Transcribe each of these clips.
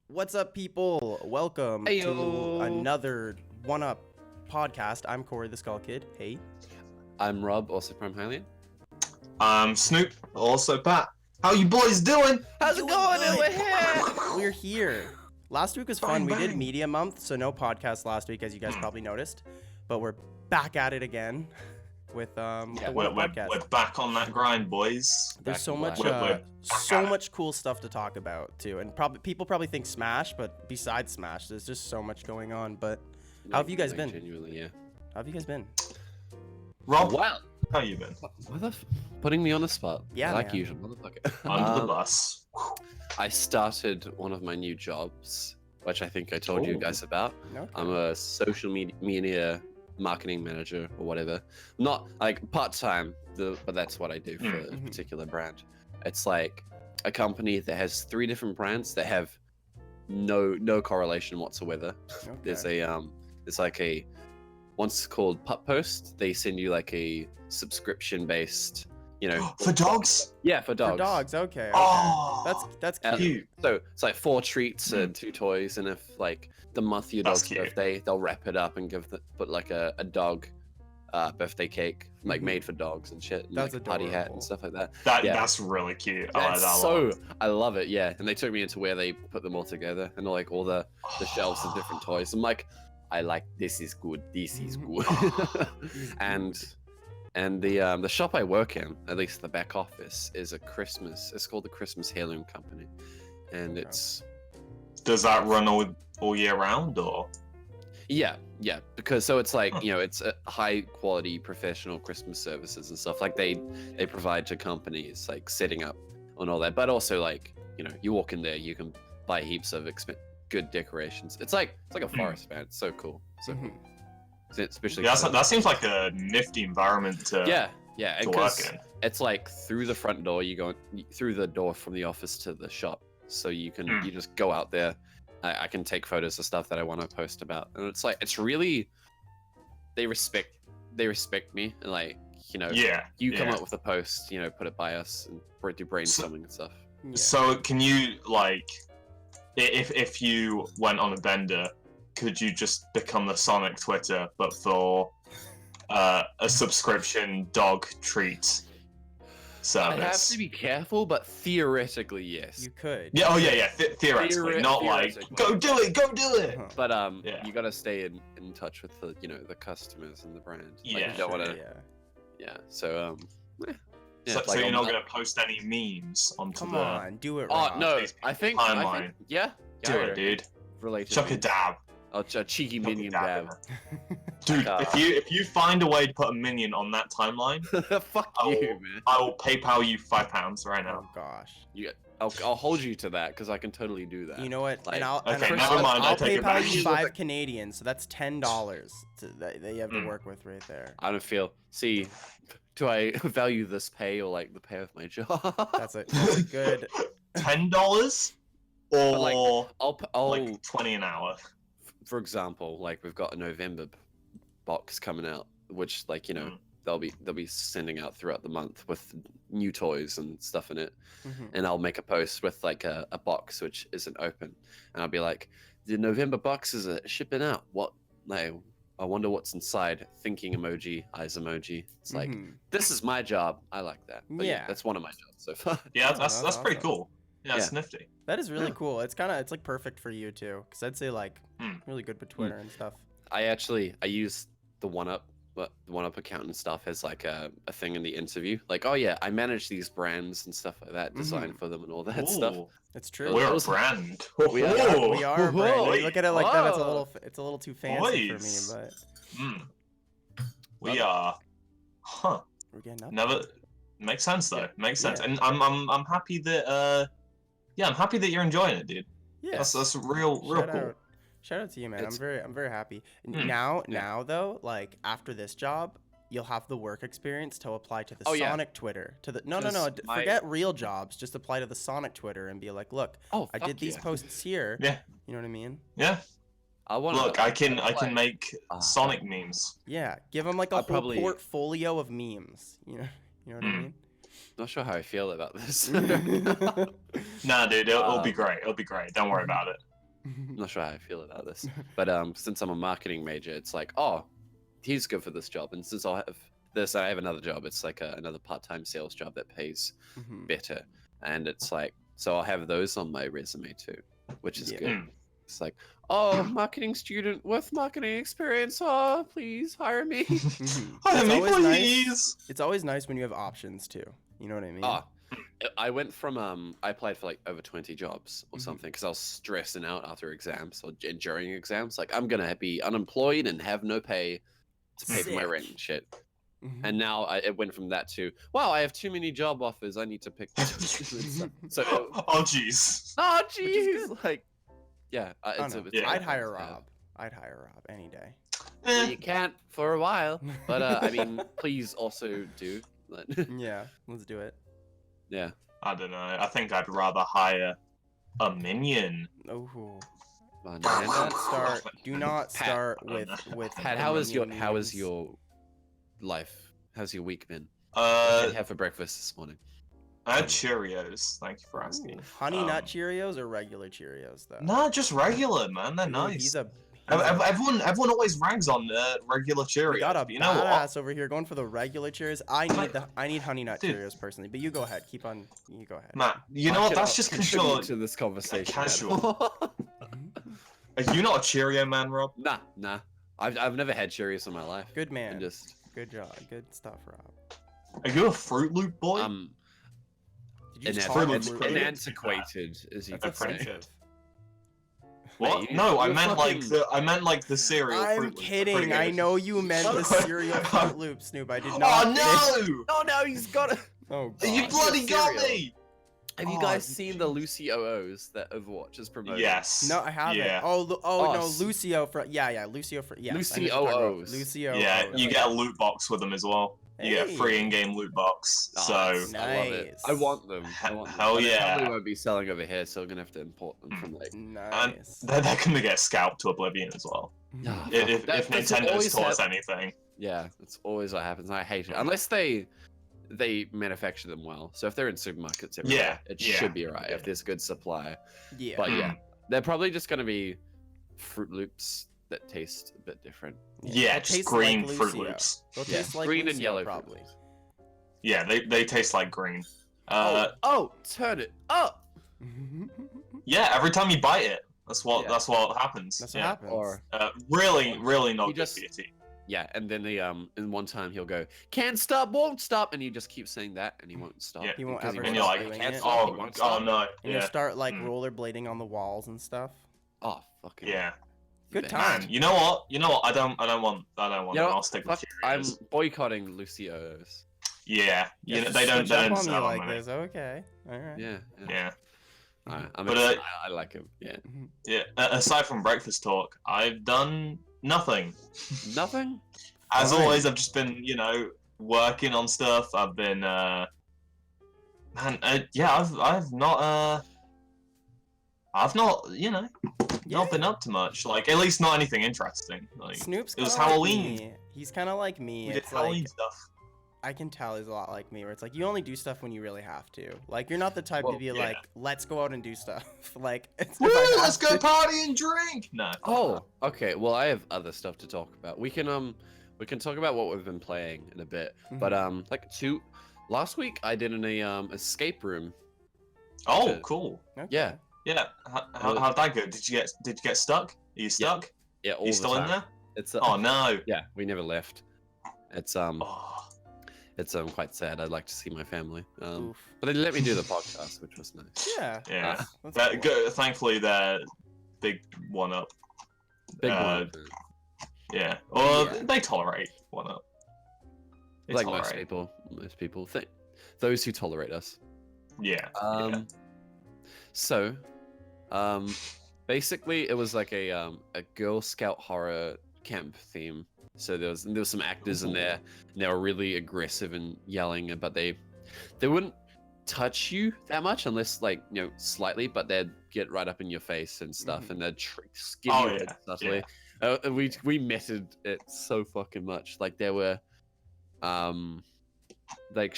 What's up, people? Welcome to Heyo. another one-up podcast. I'm Corey, TheSkullKid. Hey. I'm Rob, also PrimeHylian. I'm Snoop, also Pat. How you boys doing? How's it going? good. We're here. We're here. Last week was fun. Bang, We did bang. media month, so no podcast last week, as you guys probably noticed. But we're back at it again with the We're, one podcast. we're back on that grind, boys. There's back so in much, black. We're so at it. much cool stuff to talk about too, and people probably think Smash, but besides Smash, there's just so much going on. But how have you guys been? Genuinely, yeah. How have you guys been? Rob, Wow. how you been? What the putting me on the spot? Yeah, like man. usual, motherfucker. Under the bus. I started one of my new jobs, which I think I told you Ooh. guys about. No. I'm a social media marketing manager or whatever. Not like part-time, but that's what I do for a Mhm. particular brand. It's like a company that has 3 different brands that have no correlation whatsoever. There's one's called Pup Post. They send you like a subscription-based, For dogs? yeah, for dogs. For dogs, okay. Oh, That's Uh, cute. cute. So it's like 4 treats and 2 toys, and if like the month of your That's dog's cute. birthday, they'll wrap it up and put like a dog birthday cake, like Mhm. made for dogs and shit, and That's like a party hat adorable. and stuff like that. Yeah. That's really cute. I like That's that a lot. I love it, yeah. And they took me into where they put them all together and like all the shelves of different toys. I'm like, I like this is good. This is good. and the shop I work in, at least the back office, is it's called the Christmas Heirloom Company, and Okay. it's Does that run all year round, or? yeah, because so it's like it's a high quality professional Christmas services and stuff like they provide to companies, like setting up and all that, but also like you walk in there, you can buy heaps of good decorations. It's like a forest, man. It's so cool, so Mhm. cool. Especially Yeah, that seems like a nifty environment to yeah, to and work 'cause in. it's like through the front door, you go through the door from the office to the shop, so you can Mm. you just go out there. I can take photos of stuff that I want to post about, and it's like it's really they respect me, and like Yeah. you come yeah. up with a post, put it by us and do brainstorming and stuff. Yeah. So can you like, if you went on a bender, could you just become the Sonic Twitter, but for a subscription dog treat I have service? to be careful, but theoretically, yes. You could. Yeah. Oh yeah. Theoretically, not like Theoretically. go do it. Uh-huh. But Yeah. you gotta stay in touch with the the customers and the brand. Like, Yeah. you don't want to. Yeah. Yeah. So yeah, So, like you're on not that- gonna post any memes onto Come the on, do it. Oh Rob. no, Facebook I think timeline. yeah. do it, dude. Related. Chuck a dab. Oh, a cheeky Chuck a minion dab in dab. it. Dude, Like, if you find a way to put a minion on that timeline, Fuck Oh. you, man. I will PayPal you £5 right Oh now. gosh. I'll hold you to that because I can totally do that. You know what? Like- and I'll Okay, and never mind, I I'll take it PayPal back. you 5 Canadian, so that's $10 that you have to Mm. work with right there. I don't feel. See, do I value this pay or like the pay of my job? That's a good. $10 or like, I'll like 20 an hour. for example, like we've got a November box coming out, which like Mm. they'll be sending out throughout the month with new toys and stuff in it, Mhm. and I'll make a post with like a box which isn't open, and I'll be like, the November boxes are shipping out. What? Like, I wonder what's inside. Thinking emoji, eyes emoji. It's like Mhm. this is my job. I like that. But Yeah. that's one of my jobs so far. Yeah, Oh, that's that's pretty awesome. cool. Yeah, it's nifty. That is really Yeah. cool. It's like perfect for you too, because I'd say like Mm. really good for Twitter and stuff. I use the one up account and stuff as like a thing in the interview. Like, oh yeah, I manage these brands and stuff like that, design for them and all that stuff. Ooh, It's true. we're It a was- brand. We are- Ooh. We are a brand. When you look at it like that, Whoa. it's a little too fancy Boys. for me, but Mm. We Love it. are. Huh. we're getting up. Never. Makes sense though. Yeah. Makes sense. Yeah. And I'm happy that I'm happy that you're enjoying it, dude. Yeah. That's real cool. Shout out to you, man. It's- I'm very happy. Mm. Now though, like after this job, you'll have the work experience to apply to the Oh, yeah. Sonic Twitter. To the no, 'Cause forget real jobs. Just apply to the Sonic Twitter and be like, look, Oh, I fuck did these yeah. posts here. Yeah. You know what I mean? Yeah. I want Look, I can like- make Ah. Sonic memes. Yeah. Give them like a I whole probably- portfolio of memes. You know what I Mm. mean? Not sure how I feel about this. Nah, dude, it'll be Um, great. It'll be great. Don't worry about it. I'm not sure how I feel about this, but since I'm a marketing major, it's like, oh, he's good for this job, and since I have this, I have another job. It's like another part-time sales job that pays better, and it's like, so I'll have those on my resume too, which is good. It's like, oh, marketing student with marketing experience. Oh, please hire me. Hire me, always please. nice. It's always nice when you have options too. You know what I mean? Oh, I went from I applied for like over 20 jobs or something because I was stressing out after exams or during exams. Like, I'm gonna be unemployed and have no pay to pay for my rent and shit. And now it went from that to, wow, I have too many job offers. I need to pick. So, oh jeez. oh jeez, like, yeah, I'd hire Rob. I'd hire Rob any day. Well, you can't for a while, but I mean, please also do. Yeah, let's do it. Yeah. I don't know. I think I'd rather hire a minion. Oh. Do not Pat, start with. Pat, how is your life? How's your week been? What did you have for breakfast this morning? I had Cheerios. Thank you for asking. Honey Nut Cheerios or regular Cheerios though? Nah, just regular, man. They're nice. Everyone always rags on regular Cheerios. We got a but you know badass over here going for the regular Cheerios. I need Honey Nut Cheerios personally, but you go ahead. Keep on. You go ahead. Matt, you know what? That's just contribute to this conversation. Casual. Are you not a Cheerio man, Rob? Nah. I've never had Cheerios in my life. Good man. Just good job. Good stuff, Rob. Are you a Fruit Loop boy? Antiquated, as you could say. What? Wait, no, I meant like the cereal. I'm Fruit kidding. Loops. I know you meant the cereal Fruit Loop, Snoop. I did not. Oh no! Oh no, he's got it. Oh God. You bloody got me! Have you guys seen the Lucy OOs that Overwatch is promoting? Yes. No, I haven't. Yeah. No, Lucio for Lucio for Lucy OOs. Lucio. Yeah, you get a loot box with them as well. You get a free in-game loot box. Oh, so nice. I love it. I want them. Hell yeah. They probably won't be selling over here, so we're gonna have to import them from like. Nice. They're gonna get scalped to oblivion as well. If Nintendo's taught us anything. Yeah, that's always what happens. I hate it unless they manufacture them well. So if they're in supermarkets everywhere, it should be alright if there's good supply. Yeah. But yeah, they're probably just gonna be Fruit Loops that taste a bit different. Yeah, just green like Fruit Loops. They'll taste like green Lucio, and yellow probably. Yeah, they taste like green. Turn it up. Yeah, every time you bite it, that's what happens. That's what happens. Or really not good for your teeth. yeah, and then in one time he'll go, can't stop, won't stop, and you just keep saying that, and he won't stop. Yeah. He won't because ever And stop you're like, doing can't it. stop, he won't stop. no. And you'll start like rollerblading on the walls and stuff. Oh fucking Yeah. Good Man. time. Man, you know what? I don't want them. I'll stick with I'm Cheerios. boycotting Lucy OOs. Yeah, you know, they Switch don't up on me sell like them. this. Okay. All right. Yeah. Yeah. I like him. Yeah. Yeah. Aside from breakfast talk, I've done nothing. Nothing. As Fine. always, I've just been, working on stuff. I've been, I've not been up to much. Like, at least not anything interesting. Like, Snoop's it was kinda like Halloween. me. He's kind of like me. We did It's Halloween like, stuff. I can tell he's a lot like me, where it's like you only do stuff when you really have to. Like you're not the type Well, to be yeah. like, let's go out and do stuff. Like, it's, Woo, if I have let's go to- party and drink. No. Oh, okay. Well, I have other stuff to talk about. We can talk about what we've been playing in a bit. But last week I did an escape room. Oh, Okay. cool. Okay. Yeah. Yeah. How'd that go? Did you get stuck? Are you stuck? Yeah. All Are you the still in time. there? It's Oh no. yeah. We never left. It's Oh. It's quite sad. I'd like to see my family. Oof. But they let me do the podcast, which was nice. Yeah. Yeah. That's cool. Thankfully, they're big one up. Big one. Yeah. Well, Yeah. they tolerate one up. They Like tolerate. most people think. Those who tolerate us. Yeah. So, basically, it was like a Girl Scout horror camp theme. So there was some actors in there, and they were really aggressive and yelling, but they wouldn't touch you that much unless slightly, but they'd get right up in your face and stuff, and they'd skin you yeah, subtly. We meted it so fucking much. Like there were, like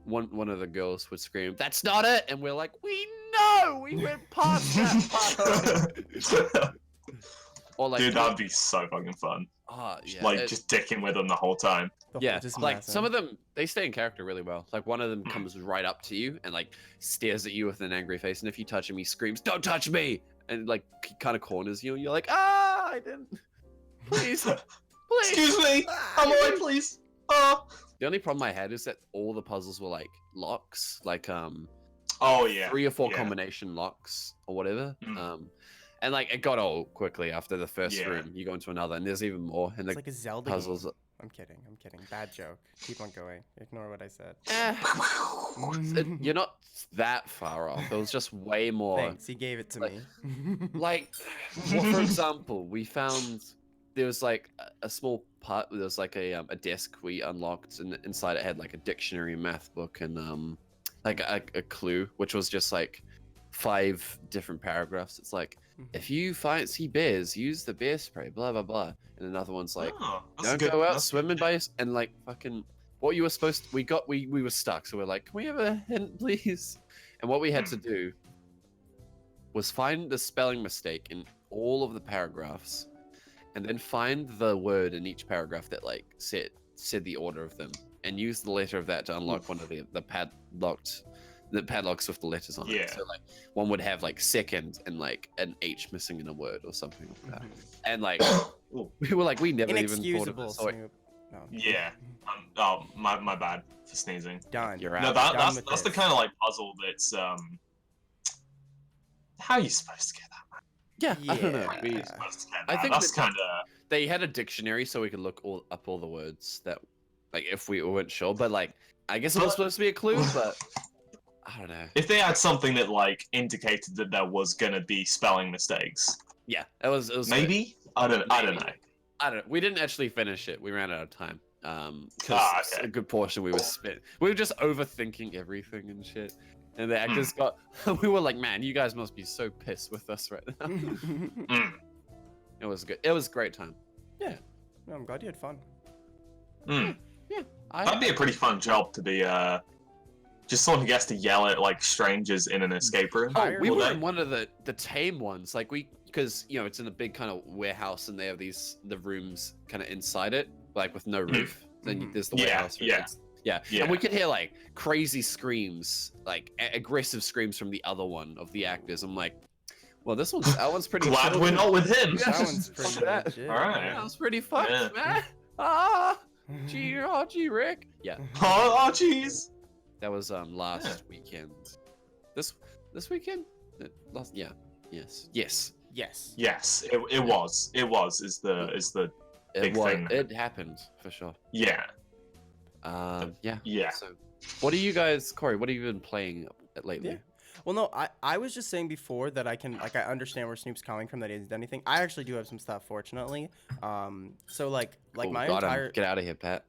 one of the girls would scream, "That's not it," and we're like, "We know We went past that part. Or like, Dude, that'd be so fucking fun. yeah, Like just dicking with them the whole time. yeah, Just like messing. some of them, they stay in character really well. Like one of them comes right up to you and like stares at you with an angry face, and if you touch him, he screams, "Don't touch me!" And like he kind of corners you, and you're like, "Ah, I didn't. Please, please." Excuse me. I'm alright, please. The only problem I had is that all the puzzles were like locks, like Oh yeah. 3 or 4 yeah. combination locks or whatever. Mm. And like it got old quickly after the first Yeah. room. You go into another, and there's even more. And It's the like a Zelda puzzles. game. I'm kidding. Bad joke. Keep on going. Ignore what I said. You're not that far off. It was just way more. Thanks. He gave it to me. Like, well, for example, we found there was like a small part. There was like a desk we unlocked, and inside it had like a dictionary, math book, and like a clue, which was just like 5 different paragraphs. It's like, if you see bears, use the bear spray, blah blah blah. And another one's like, don't go out swimming by us, and like fucking what you were supposed to, we were stuck, so we're like, can we have a hint, please? And what we had to do was find the spelling mistake in all of the paragraphs, and then find the word in each paragraph that like said the order of them, and use the letter of that to unlock one of the padlocks with the letters on it. So like one would have like second and like an H missing in a word or something like that. And like we were like, we never even thought of Inexcusable, this. So Snoop. No. Yeah. Oh, my bad for sneezing. Done. You're out. No, Done that's with the this. kind of like puzzle that's how are you supposed to get that? Yeah, I don't know. Yeah. We, You're supposed to get I that. think That's that- kind of they had a dictionary so we could look up all the words that, like, if we weren't sure. But like, I guess it was supposed to be a clue, but I don't know. if they had something that like indicated that there was gonna be spelling mistakes. Yeah, it was Maybe I don't know. I don't know. We didn't actually finish it. We ran out of time. Because okay. a good portion we were just overthinking everything and shit. And the actors we were like, man, you guys must be so pissed with us right now. It was good. It was a great time. No, I'm glad you had fun. Yeah. That'd be a pretty fun job to be just someone who gets to yell at like strangers in an escape room. Oh, we all were day. in one of the tame ones. Like because it's in a big kind of warehouse, and they have the rooms kind of inside it, like with no roof. Then there's the warehouse. Yeah. And we could hear like crazy screams, like aggressive screams from the other one of the actors. I'm like, well, that one's pretty. Glad chill. we're not with him. Yeah. That one's pretty That. legit. All right. That was pretty fucked, Yeah. man. Gee, Rick. Yeah, Oh, jeez. that was last weekend. This weekend? Yes. Yes. Yes, it was. It was. Is the big thing. It happened for sure. yeah. Yeah. Yeah. So, what are you guys, Corey? What have you been playing lately? Yeah. Well, no, I was just saying before that I understand where Snoop's coming from, that he hasn't done anything. I actually do have some stuff, fortunately. So like Oh, my got him. entire. Get out of here, Pat.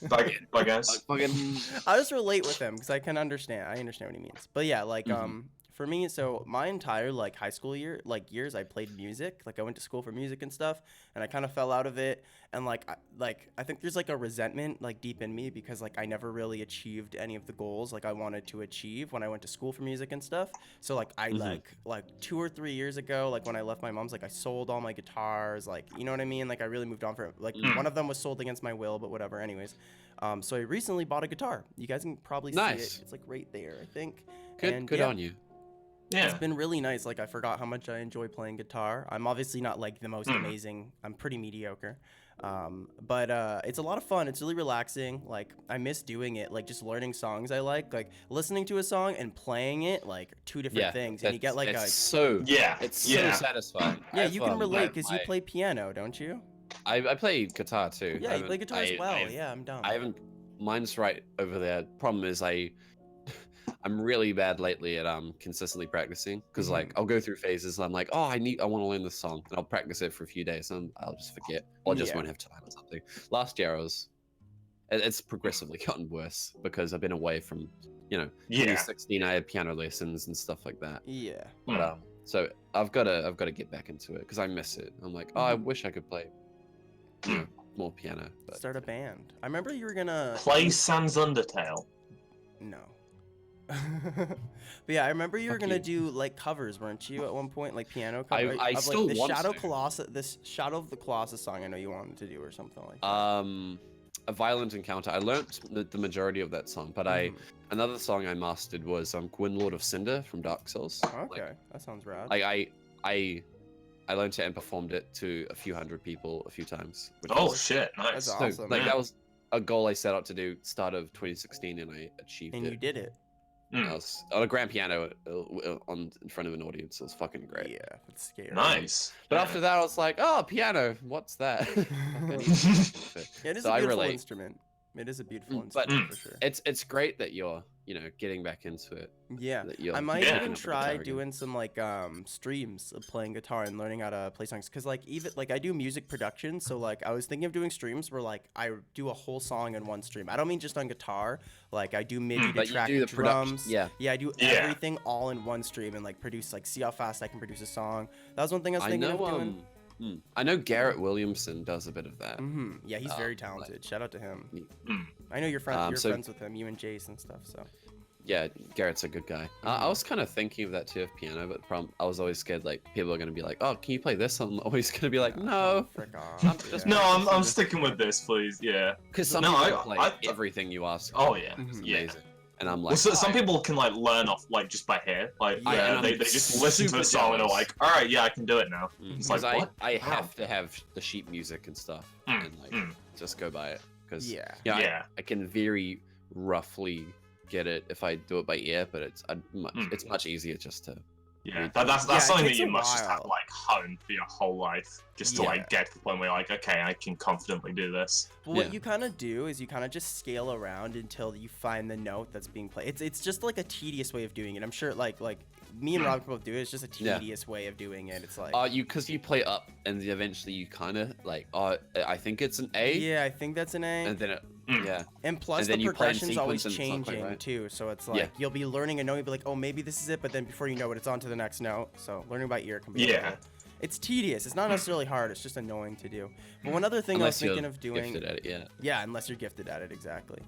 Bye guys. Fucking. I just relate with him because I can understand. I understand what he means. But yeah, like for me, so my entire like high school years, I played music. Like I went to school for music and stuff, and I kind of fell out of it. And I think there's like a resentment like deep in me because like I never really achieved any of the goals like I wanted to achieve when I went to school for music and stuff. So like I like 2 or 3 years ago, like when I left my mom's, like I sold all my guitars, like you know what I mean? Like I really moved on from like one of them was sold against my will, but whatever. Anyways, so I recently bought a guitar. You guys can probably see Nice. it. It's like right there, I think. Good. And, Good yeah. on you. Yeah. It's been really nice. Like I forgot how much I enjoy playing guitar. I'm obviously not like the most amazing. I'm pretty mediocre. But it's a lot of fun. It's really relaxing. Like I miss doing it. Like just learning songs I like listening to a song and playing it, like two different things. And you get like a it's so satisfying. yeah. You can relate because you play piano, don't you? I play guitar too. Yeah, you play guitar as well. Yeah, I'm dumb. I haven't. Mine's right over there. Problem is I'm really bad lately at consistently practicing because like I'll go through phases and I'm like, oh, I want to learn this song, and I'll practice it for a few days and I'll just forget or just won't have time or something. Last year it's progressively gotten worse because I've been away from 2016. I had piano lessons and stuff like that. Yeah. But so I've got to get back into it because I miss it. I'm like, oh, I wish I could play more piano. But Start a band. I remember you were gonna Play Sans Undertale. No. But yeah, I remember you were Fuck gonna you. do like covers, weren't you, at one point, like piano covers? I of, still like, want this Shadow of the Colossus song I know you wanted to do or something like that. A Violent Encounter. I learnt the majority of that song, but another song I mastered was Gwyn Lord of Cinder from Dark Souls. Okay, that sounds rad. I learned it and performed it to a few hundred people a few times. Oh shit, nice. That's So, awesome. like Yeah. that was a goal I set out to do start of 2016, and I achieved And it. you did it. I was on a grand piano in front of an audience. It was fucking great. Yeah, it's scary. Nice. But after that, I was like, oh, piano. What's that? Yeah, it is So a I beautiful relate. instrument. It is a beautiful But instrument for sure. It's great that you're getting back into it. Yeah, That you're I might Yeah. even picking up the try guitar again. doing some like streams of playing guitar and learning how to play songs. Cause like even like I do music production, so like I was thinking of doing streams where like I do a whole song in one stream. I don't mean just on guitar. Like I do MIDI to But you track do the production. drums. Yeah. Yeah, I do Yeah. everything all in one stream and like produce like see how fast I can produce a song. That was one thing I was I thinking know. of doing. I know Garrett Williamson does a bit of that. Yeah, he's very like- talented. Shout out to him. Mm. I know you're friends. You're so- friends with him. You and Jace and stuff. So. Yeah, Garrett's a good guy. I was kind of thinking of that too, of piano, but the problem, I was always scared like people are gonna be like, "Oh, can you play this?" I'm always gonna be like, "No," Frick off. I'm just- No, I'm sticking with this, please. Yeah. because some No, people I- play I- everything you ask. Oh yeah. Mhm. Yeah. Amazing. And I'm like, Well, so, some "I- people can like learn off like just by hear. Like Yeah, and they I'm just listen to super a song and are jealous. like, all right, yeah, I can do it now. It's because like, what? I How? have to have the sheet music and stuff, and like just go by it because Yeah. Yeah. I can very roughly get it if I do it by ear, but it's it's much easier just to Yeah, read that's Yeah, it something that takes you a must just have while. like honed for your whole life, just to Yeah. like get to the point where you're like, okay, I can confidently do this. Well, what Yeah. you kind of do is you kind of just scale around until you find the note that's being played. It's just like a tedious way of doing it. I'm sure like me and Rob can both do it. It's just a Yeah. tedious way of doing it. It's like because you play up and eventually you kind of like I think it's an A, yeah, I think that's an A. and then it, yeah, And plus and then the you play in progression's always sequence and it's not quite changing right. too. So it's like Yeah. you'll be learning a note, you'll be like, oh, maybe this is it, but then before you know it, it's on to the next note. So learning by ear can be a Yeah. little- it's tedious. It's not necessarily hard. It's just annoying to do. But one other thing unless I was you're thinking of doing, gifted at it, yeah. yeah, unless you're gifted at it, exactly.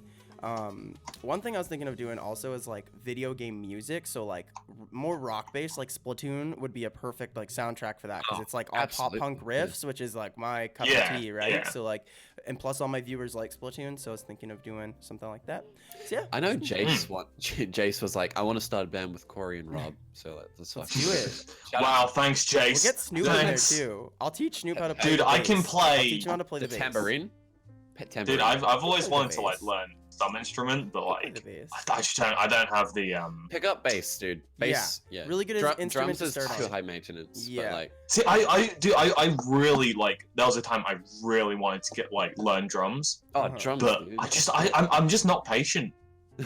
One thing I was thinking of doing also is like video game music. So like more rock based, like Splatoon would be a perfect like soundtrack for that because Oh, it's like all absolutely. pop punk riffs, which is like my cup Yeah, of tea, right? yeah. So like, and plus all my viewers like Splatoon, so I was thinking of doing something like that. So yeah, I know Jace Jace was like, I want to start a band with Corey and Rob, so let's let's fucking do it. Shout Wow, out thanks, We'll Jace. get Snoop in there Thanks. too. I'll teach Snoop how to play. Dude, the I bass. can I'll play teach him how to play the the bass. tambourine. Tambourine. Dude, I've always play the wanted to like bass. learn some instrument, but I'll play like the bass. I just don't have the Pick up bass, dude. Bass, yeah. Really good instrument drums to is start too on. high maintenance. Yeah. But like, See, I really like. There was a time I really wanted to get like learn drums, drums. but dude. I'm just not patient.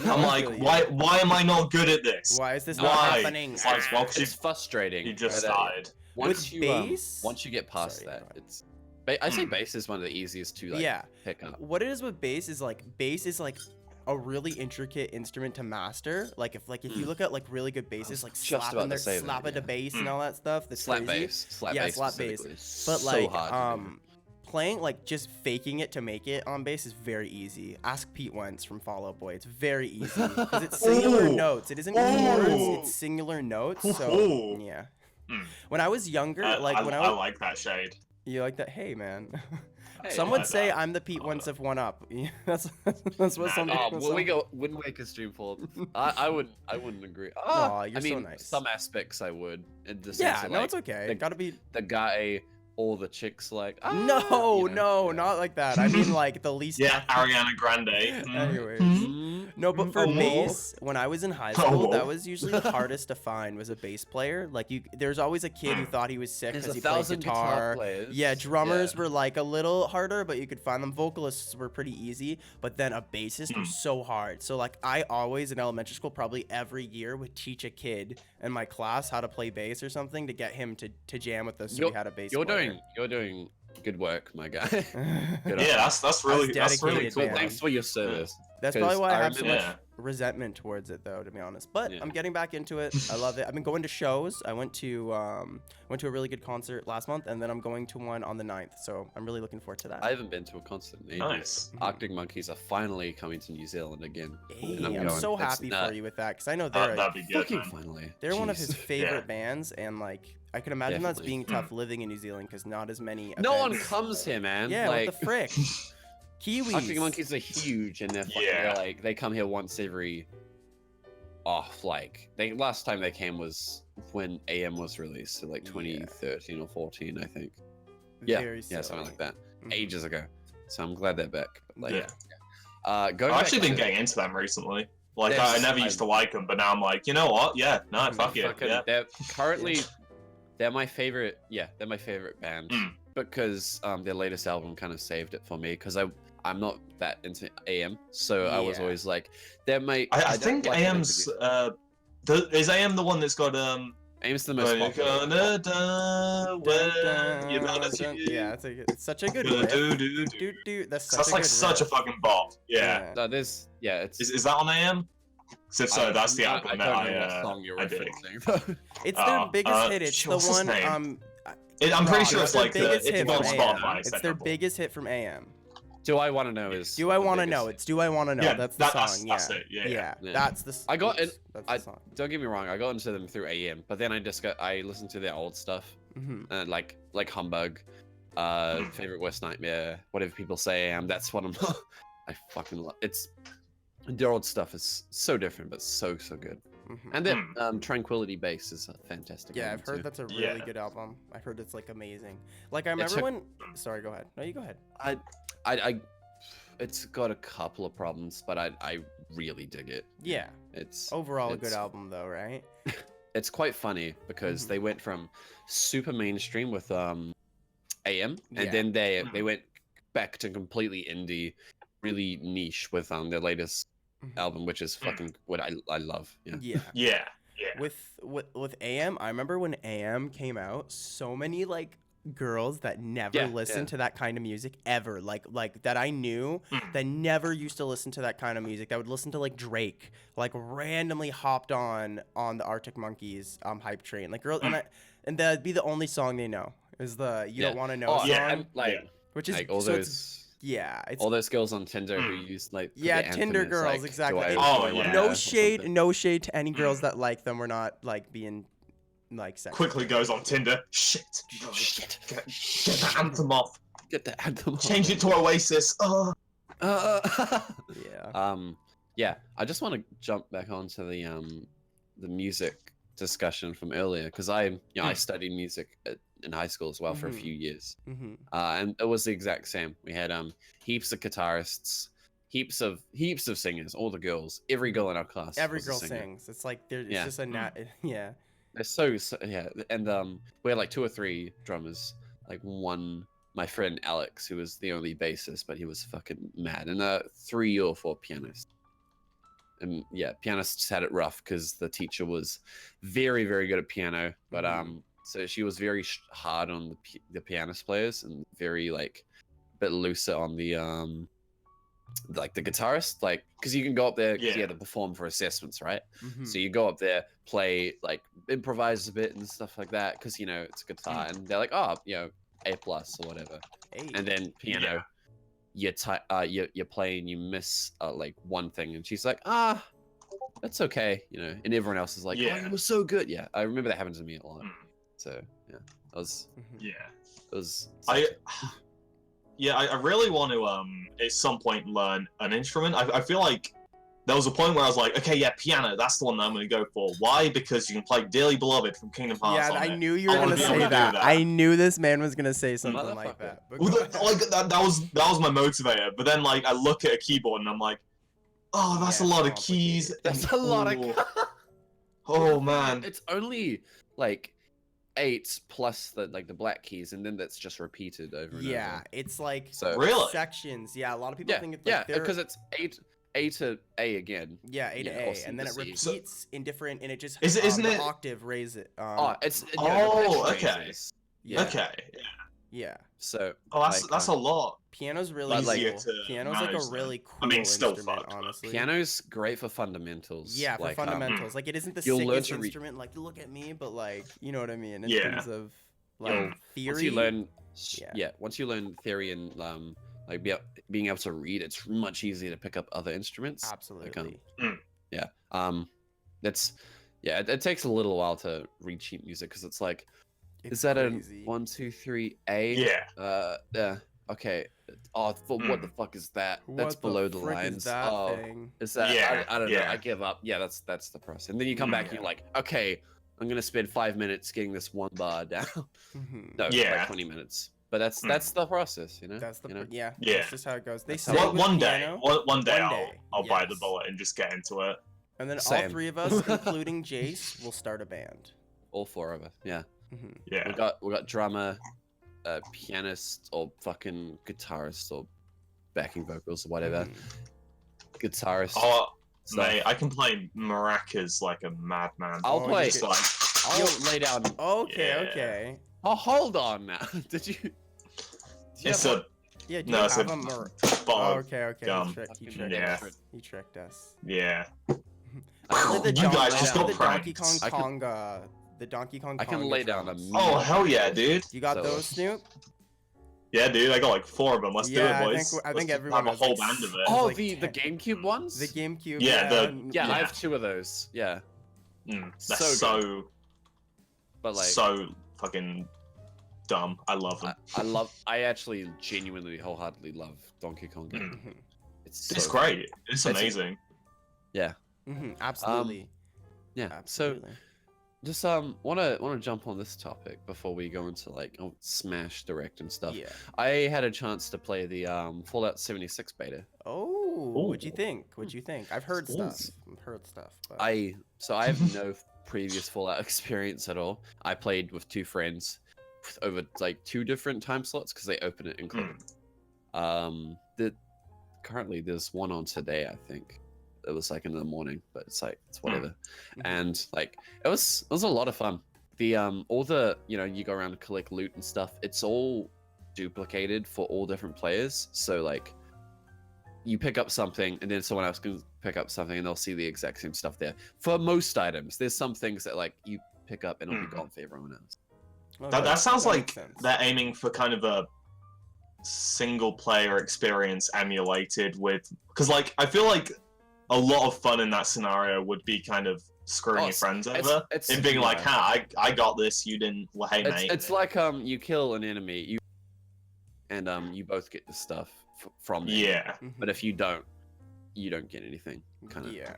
No, I'm I like, feel you. why am I not good at this? Why is this Why? not happening? It's like, well, 'cause it's frustrating. you just but, started. Once With you bass? once you get past Sorry, go that, ahead. it's. I say bass is one of the easiest to like Yeah. pick up. What it is with bass is like a really intricate instrument to master. Like if you look at like really good basses, like just about slapping to say that, slapping the yeah. bass and all that stuff. That's Slap crazy. bass, slap Yeah, bass, slap bass. specifically is But so like hard to do. playing like just faking it to make it on bass is very easy. Ask Pete Wentz from Fall Out Boy. It's very easy because it's singular Ooh. notes. It isn't Ooh. chords. It's singular notes. So Ooh. yeah. Mm. When I was younger, like when I I was, like that shade. you like that? Hey man. Hey, Some I would like say that. I'm the Pete I like Wentz that. of One Up. that's what some Nah, people. Well, we go wouldn't make a stream full. I wouldn't agree. Aw, you're I mean, so nice. some aspects I would. In the sense Yeah, of, no, like, it's okay. the- It gotta be. The guy, all the chicks like. "Ah," No, you know, no, not like that. I mean, like the least. Yeah, Ariana Grande. Anyways. Mm. No, but for Oh. bass, when I was in high school, Oh. that was usually the hardest to find was a bass player. Like there's always a kid who thought he was sick There's because he 1,000 played guitar guitar. players. Yeah, drummers Yeah. were like a little harder, but you could find them. Vocalists were pretty easy, but then a bassist was so hard. So like I always in elementary school, probably every year, would teach a kid in my class how to play bass or something to get him to jam with us. So we had a bass. You're player. doing good work, my guy. Good Yeah, that's really dedicated, cool. man. Thanks for your service. That's probably 'Cause why I I have so much remember- resentment towards it, though, to be honest. But Yeah. I'm getting back into it. I love it. I've been going to shows. I went to a really good concert last month, and then I'm going to one on the 9th. So I'm really looking forward to that. I haven't been to a concert in ages. Nice. Arctic Monkeys are finally coming to New Zealand again. Hey, And I'm I'm going. so That's happy nut. for you with that, because I know they're That'd be good, Fucking man. finally. they're one of his Jeez. favorite bands, and like I can imagine that's Definitely. being tough living in New Zealand because not as many. No one events. comes here, man. Yeah, like, what the frick? Kiwis. Arctic Monkeys are huge, and they're like they come here once every. Last time they came was when AM was released, so like 2013 or 14, I think. Very Yeah, something silly. like that. Mhm. Ages ago. So I'm glad they're back. But, like, Yeah. going I've back actually been to- getting into them recently. Like, I There's- never used to like them, but now I'm like, you know what? Yeah, no, fuck it. fucking- Yeah. They're currently they're my favorite. Yeah, they're my favorite band Mm. because their latest album kind of saved it for me because I'm not that into AM, so I was Yeah. always like, they're my. I don't think like when they AM's produce- is AM the one that's got AM's the most when you're popular. gonna die, when you're Dun, gonna dun, see- yeah, it's such a good gonna riff. do, do, do. Dude, dude, that's such That's a like good such a riff. fucking bop. Yeah. No, there's it's. Is that on AM? 'Cause if so, that's the album I that don't know what song you're I dig. referencing. It's their Oh, biggest hit. It's shit, the what's his one. name? I'm I'm pretty sure it's it's their like biggest it's hit on from Spotify. AM. It's their biggest hit from AM. Do I want to know is? Do I the want to biggest- know? It's Do I Want to Know? Yeah, That's the that's song. that's Yeah. it. Yeah. Yeah. That's the. I got oops, it- That's I- the song. Don't get me wrong. I got into them through AM, but then I listened to their old stuff, like Humbug, favorite Worst Nightmare, whatever people say. That's what I'm. I fucking love. It's their old stuff is so different, but so good. And their Tranquility Base is a fantastic. Yeah, album I've heard too. that's a really Yeah. good album. I've heard it's like amazing. Like I remember took- when. Sorry, go ahead. No, you go ahead. I it's got a couple of problems, but I really dig it. Yeah. It's Overall, a good it's- album though, right? It's quite funny because they went from super mainstream with AM, and Yeah. then they went back to completely indie, really niche with their latest album, which is fucking what I love. Yeah. Yeah. Yeah. Yeah. With AM, I remember when AM came out, so many like girls that never Yeah, listened yeah. to that kind of music ever, like that I knew that never used to listen to that kind of music, that would listen to like Drake, like randomly hopped on the Arctic Monkeys hype train, like girls, and that'd be the only song they know is the You Don't Want to Know Oh, song, yeah, and, like Yeah. which is like all so those. it's All those girls on Tinder who use like put yeah, their anthem Tinder as, girls, like, exactly. do I- And do I Oh, wanna yeah. know no or shade, something. no shade to any girls that like them. We're not like being like sexist. Quickly goes on Tinder. Shit. Shit. Get that anthem off. Get the anthem. Change it to Oasis. Oh. Yeah. Yeah. I just want to jump back onto the music discussion from earlier because I studied music in high school as well for a few years, and it was the exact same. We had heaps of guitarists, heaps of singers, all the girls, every girl in our class. Every was a girl singer. sings. It's like it's Yeah. just a yeah. They're so yeah, and we had like 2 or 3 drummers. Like my friend Alex, who was the only bassist, but he was fucking mad, and 3 or 4 pianists. And yeah, pianists had it rough because the teacher was very, very good at piano, but so she was very hard on the pianist players and very like a bit looser on the like the guitarist, like because you can go up there, 'cause you have to perform for assessments, right? So you go up there, play, like improvise a bit and stuff like that, because it's a guitar, and they're like, oh, A+ or whatever. Hey. And then piano, you play and you miss like one thing, and she's like, that's okay, and everyone else is like, oh, you were so good. Yeah, I remember that happened to me a lot. So yeah, it was. I really want to at some point learn an instrument. I feel like there was a point where I was like, okay, yeah, piano, that's the one that I'm going to go for. Why? Because you can play Dearly Beloved from Kingdom Hearts. Yeah, on I it. knew you were I wanna gonna be able say to do that. that. I knew this man was gonna say something like Motherfucker. that. But Well, go ahead. that was my motivator. But then like I look at a keyboard and I'm like, oh, that's Yeah, a lot it's of keys. That's and- a lot of. Oh man. It's only like 8 plus the black keys, and then that's just repeated over and Yeah, over. it's like So Really? sections. Yeah, a lot of people yeah, think it's yeah, like they're because it's A to A again. yeah, A to yeah, or A, C and then to it C. repeats in different, and it just Isn't the it- octave raise it. Oh, it's Oh, the pitch okay. raises. Yeah. Okay. Yeah. So Oh, that's a lot. Piano's really But, like- easier cool. to Piano's like a manage really then. cool I mean, still instrument, fucked, but- honestly. piano's great for fundamentals. Yeah, for like, fundamentals. Like, it isn't the you'll learn sickest to read. instrument, like, look at me, but, like, you know what I mean? In Yeah. terms of, like, You'll- theory. Once you learn, Yeah. once you learn theory and like being able to read, it's much easier to pick up other instruments. Absolutely. Yeah. That's it takes a little while to read sheet music because it's like, It's is that crazy. a 1, 2, 3 A? Yeah. Yeah. Okay. Oh, what the fuck is that? That's What below the frick lines. Is that Oh, thing? is that? Yeah, I don't know. yeah. I give up. Yeah, that's the process. And then you come back and you're like, okay, I'm gonna spend 5 minutes getting this one bar down. Mhm. No, Yeah. like 20 minutes. But that's the process, you know. That's the you know? yeah. Yeah. That's just how it goes. They That's say how with One day, piano, one day, One day, I'll bite the yes. bullet and just get into it. and then all Same. 3 of us, including Jace, will start a band. All 4 of us. Yeah. Mhm. Yeah. We got drummer, pianist, or fucking guitarist, or backing vocals, or whatever. Mhm. Guitarist. Oh, stuff. mate, I can play maracas like a madman. I'll Oh, play. Just like, I'll lay down. Okay, Yeah. okay. Oh, hold on now. Did you? it's have a Yeah, do no, you it's a have a mer- ball. Oh, okay, okay. gum. He tricked Fucking yeah. us. He tricked us. Yeah. I played the You guys just I got played the Donkey pranked. Kong the Donkey Kong I can conga lay down a drums. Oh hell yeah, dude. You got So- those, Snoop? Yeah, dude. I got like 4 of them. Let's do Yeah, it, I boys. think Let's just everyone have a has, whole like, band of it. Oh, like the 10. GameCube ones. The GameCube. Yeah, the- Yeah, Yeah. I have 2 of those. Yeah, That's so so but like, so fucking dumb. I love them. I actually genuinely, wholeheartedly love Donkey Kong. Game. Mm. Mhm. It's It's so great. It's It's- amazing. Yeah, Mhm, absolutely. yeah. Absolutely. So just wanna jump on this topic before we go into like Smash Direct and stuff. Yeah. I had a chance to play the Fallout 76 beta. Oh, what'd you think? What'd you think? I've heard Ooh. stuff. I've heard stuff. But... I have no previous Fallout experience at all. I played with 2 friends over like 2 different time slots because they open it and close. Currently there's one on today, I think. It was like in the morning, but it's whatever. Mhm. And like it was a lot of fun. The all the you go around and collect loot and stuff. It's all duplicated for all different players. So like you pick up something and then someone else can pick up something and they'll see the exact same stuff there. For most items, there's some things that like you pick up and it'll be gone for everyone else. Okay, That sounds that like makes sense. they're aiming for kind of a single player experience emulated with, because like I feel like a lot of fun in that scenario would be kind of screwing your friends over and being like, "Ha, I got this, you didn't." Well, hey mate. It's like you kill an enemy, and you both get the stuff from them. yeah, Mhm. But if you don't get anything. Kind of. Yeah.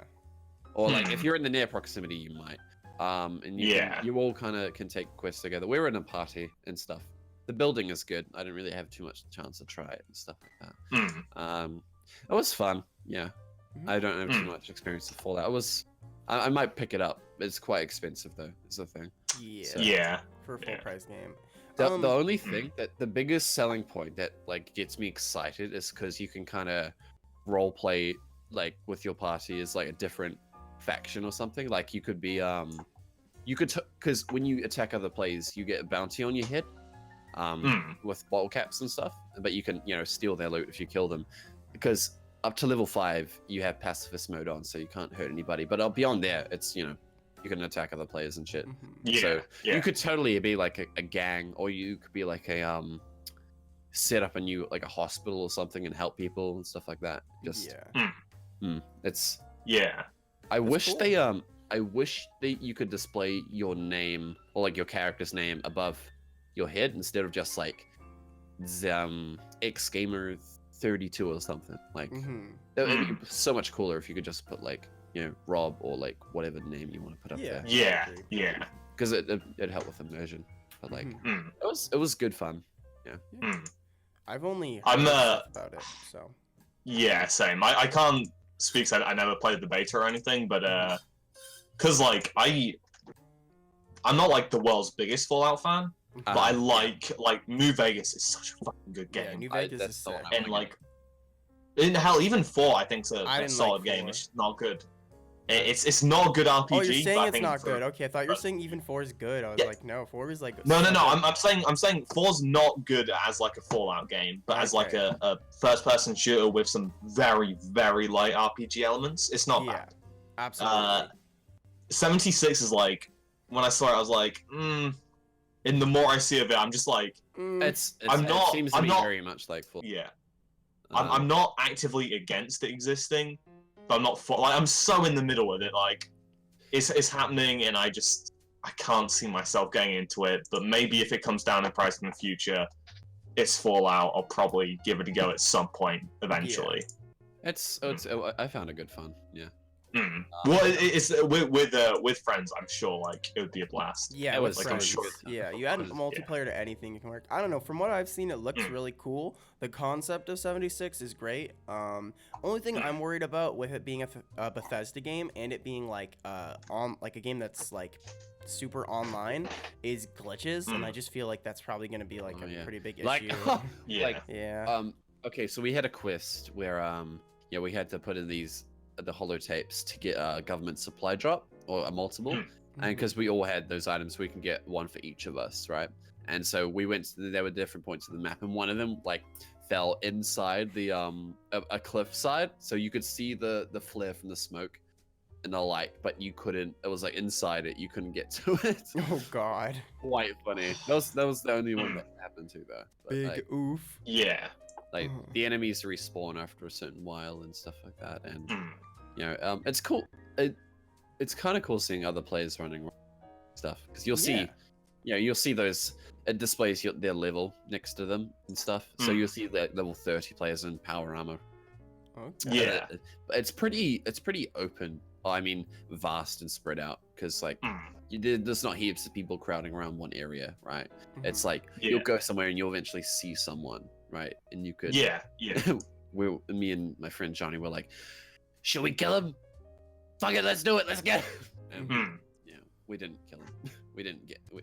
Or like if you're in the near proximity, you might. And you all kind of can take quests together. We were in a party and stuff. The building is good. I didn't really have too much chance to try it and stuff like that. Mm. It was fun. Yeah. Mhm. I don't have too much experience with Fallout. I might pick it up. It's quite expensive though. Is the thing. Yeah. So- yeah. For a full Yeah. price game. The Um, only thing the biggest selling point that like gets me excited is because you can kind of role play like with your party as like a different faction or something. Like you could be because when you attack other players, you get a bounty on your head with bottle caps and stuff. But you can steal their loot if you kill them, because up to level 5 you have pacifist mode on, so you can't hurt anybody. But beyond there, it's you can attack other players and shit. mhm. Yeah. So yeah. you could totally be like a gang, or you could be like a set up a new like a hospital or something and help people and stuff like that. Just Yeah. it's yeah. I wish cool. I wish that you could display your name or like your character's name above your head instead of just like X Gamer 32 or something. Like Mhm. that would be so much cooler if you could just put like Rob or like whatever name you want to put up Yeah. there, Yeah. Exactly. Yeah. because it'd help with immersion. But like Mhm. Mm. it was good fun. Mm. I've only I'm, heard stuff about it, so. Yeah, same. I can't speak, 'cause I never played the beta or anything, but because like I'm not like the world's biggest Fallout fan, but I like New Vegas is such a fucking good Yeah, game. New Vegas that's is the one sick. I And like, in hell, even 4 I think's I a didn't solid like game. 4. It's just not good. It's not a good RPG. Oh, you're saying but I it's think not for- good. Okay, I thought you were saying even 4 is good. I was Yeah. like, no, 4 is like. No. such a- I'm saying 4's not good as like a Fallout game, but as like Okay. a first-person shooter with some very, very light RPG elements. It's not Yeah, bad. absolutely. 76 is like, when I saw it, I was like, And the more I see of it, I'm just like, It not- seems to I'm be not- very much like full. yeah. Um, I'm not actively against it existing, but I'm not for, like I'm so in the middle of it. Like, it's happening, and I can't see myself getting into it. But maybe if it comes down in price in the future, it's Fallout. I'll probably give it a go at some point eventually. I found it good fun. Yeah. Well, it's with friends. I'm sure like it would be a blast. Yeah, It with was like, friends. I'm sure. Yeah, you add It was- multiplayer to anything, you can work. I don't know. From what I've seen, it looks really cool. The concept of 76 is great. Only thing I'm worried about with it being a Bethesda game and it being like on like a game that's like super online is glitches, and I just feel like that's probably gonna be like Oh, a yeah. pretty big Like, issue. Yeah. like, Yeah. okay, so we had a quest where we had to put in the holotapes to get a government supply drop or a multiple, and because we all had those items, we can get one for each of us, right? And so we went. There were different points of the map, and one of them like fell inside the a cliff side, so you could see the flare from the smoke and the light, but you couldn't. It was like inside it, you couldn't get to it. Oh God. Quite funny. That was the only one that happened to though. But, Big like, oof. Yeah. like the enemies respawn after a certain while and stuff like that, and Mm. you know, it's cool. It's kind of cool seeing other players running stuff because you'll see, Yeah. you know, you'll see those. It displays their level next to them and stuff. So you'll see like level 30 players in power armor. Okay. Yeah. It's pretty open. I mean, vast and spread out because like there's not heaps of people crowding around one area, right? It's like Yeah. you'll go somewhere and you'll eventually see someone, right? And you could Yeah. me and my friend Johnny were like, should we kill him? Fuck it, let's do it. Let's get him. And, Mm. yeah, we didn't kill him.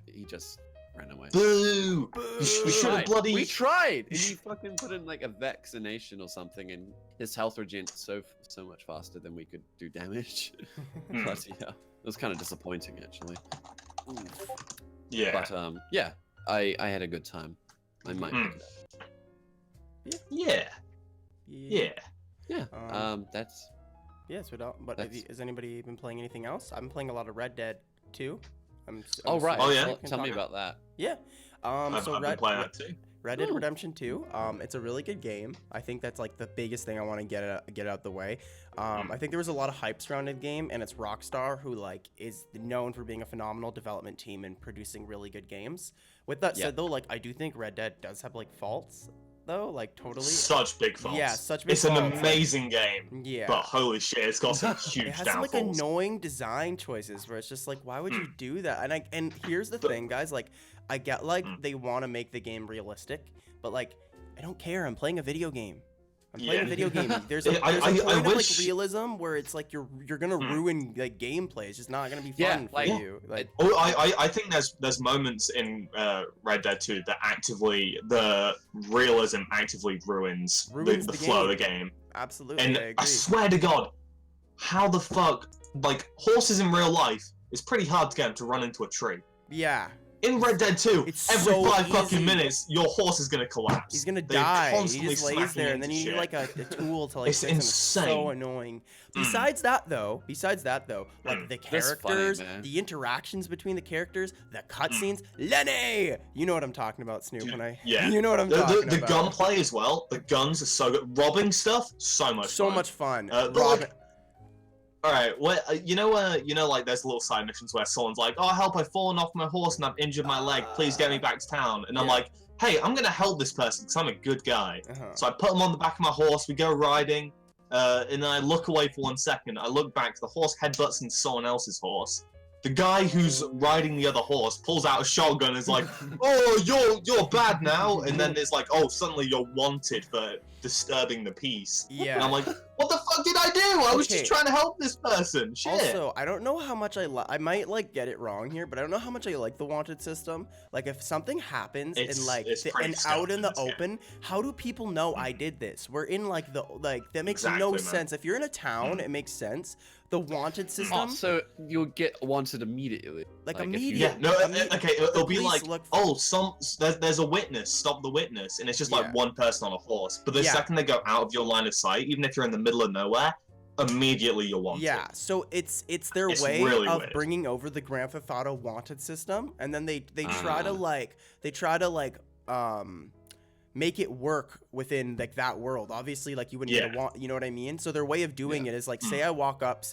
He just ran away. Boo! We should have bloody. We tried, and he fucking put in like a vaccination or something, and his health regen so much faster than we could do damage. Mm. But yeah, it was kind of disappointing actually. Yeah. But yeah, I had a good time. I might Mm. pick it up. Yeah. Yeah. Yeah. Um, That's Yeah, so but That's- has anybody been playing anything else? I've been playing a lot of Red Dead 2. oh right. Oh, yeah? Tell me about that. Yeah. I've So been Red playing that too. Dead Oh. Redemption 2. It's a really good game. I think that's like the biggest thing I want to get out the way. I think there was a lot of hype surrounding the game, and it's Rockstar who like is known for being a phenomenal development team and producing really good games. With that Yeah. said, though, like I do think Red Dead does have like faults, though, like totally. Such big faults. Yeah, such big It's faults. an amazing game, Yeah. but holy shit, it's got some huge It has some like downfalls. annoying design choices where it's just like, why would you do that? And here's the But- thing, guys. Like, I get like they want to make the game realistic, but like, I don't care. I'm playing a video game. I'm playing a Yeah. video game. There's a I point of like wish- realism where it's like you're gonna ruin like gameplay. It's just not gonna be fun Yeah, for like- you. Like, Oh, I think there's moments in Red Dead 2 that the realism actively ruins Ruins the the flow of the game. game. absolutely, And I I agree. swear to God, how the fuck, like horses in real life, it's pretty hard to get them to run into a tree. Yeah, In Red Dead 2, It's every so 5 easy. fucking minutes, your horse is gonna collapse. he's gonna They're die. He constantly just lays smacking there, and then into you need shit. like a tool to like It's fix him. It's so insane. annoying. Besides that, though, like the That's funny, characters, man. the interactions between the characters, the cutscenes, Lenny, you know what I'm talking about, Snoop. Dude, When I, yeah. you know what I'm talking The about. gunplay as well. The guns are so good. Robbing stuff, so much So fun. much fun. But, Robin, like, all right, you know, like there's little side missions where someone's like, "Oh, help! I've fallen off my horse and I've injured my leg. Please get me back to town." And I'm Yeah. like, "Hey, I'm gonna help this person because I'm a good guy." uh-huh. So I put him on the back of my horse. We go riding, and then I look away for 1 second. I look back. The horse headbutts into someone else's horse. The guy who's riding the other horse pulls out a shotgun and is like, "Oh, you're bad now." And then it's like, "Oh, suddenly you're wanted for disturbing the peace." Yeah. And I'm like, "What the fuck did I do? I was Okay. just trying to help this person." Shit. Also, I don't know how much I might like get it wrong here, but I don't know how much I like the wanted system. Like, if something happens It's- and like it's pretty and out in the scummy, yeah. open, how do people know I did this? We're in like that makes Exactly, no man. sense. If you're in a town, it makes sense. The wanted system. Oh, so you'll get wanted immediately. Like if you- immediate- Yeah, no, okay, it'll be police like, look- oh, there's a witness, stop the witness, and it's just Yeah. like one person on a horse. But the Yeah. second they go out of your line of sight, even if you're in the middle of nowhere, immediately you're wanted. Yeah, so it's their It's way really of weird. bringing over the Grand Theft Auto wanted system, and then they try to make it work within like that world. Obviously, like you wouldn't get a want, you know what I mean? So their way of doing it is like, say I walk up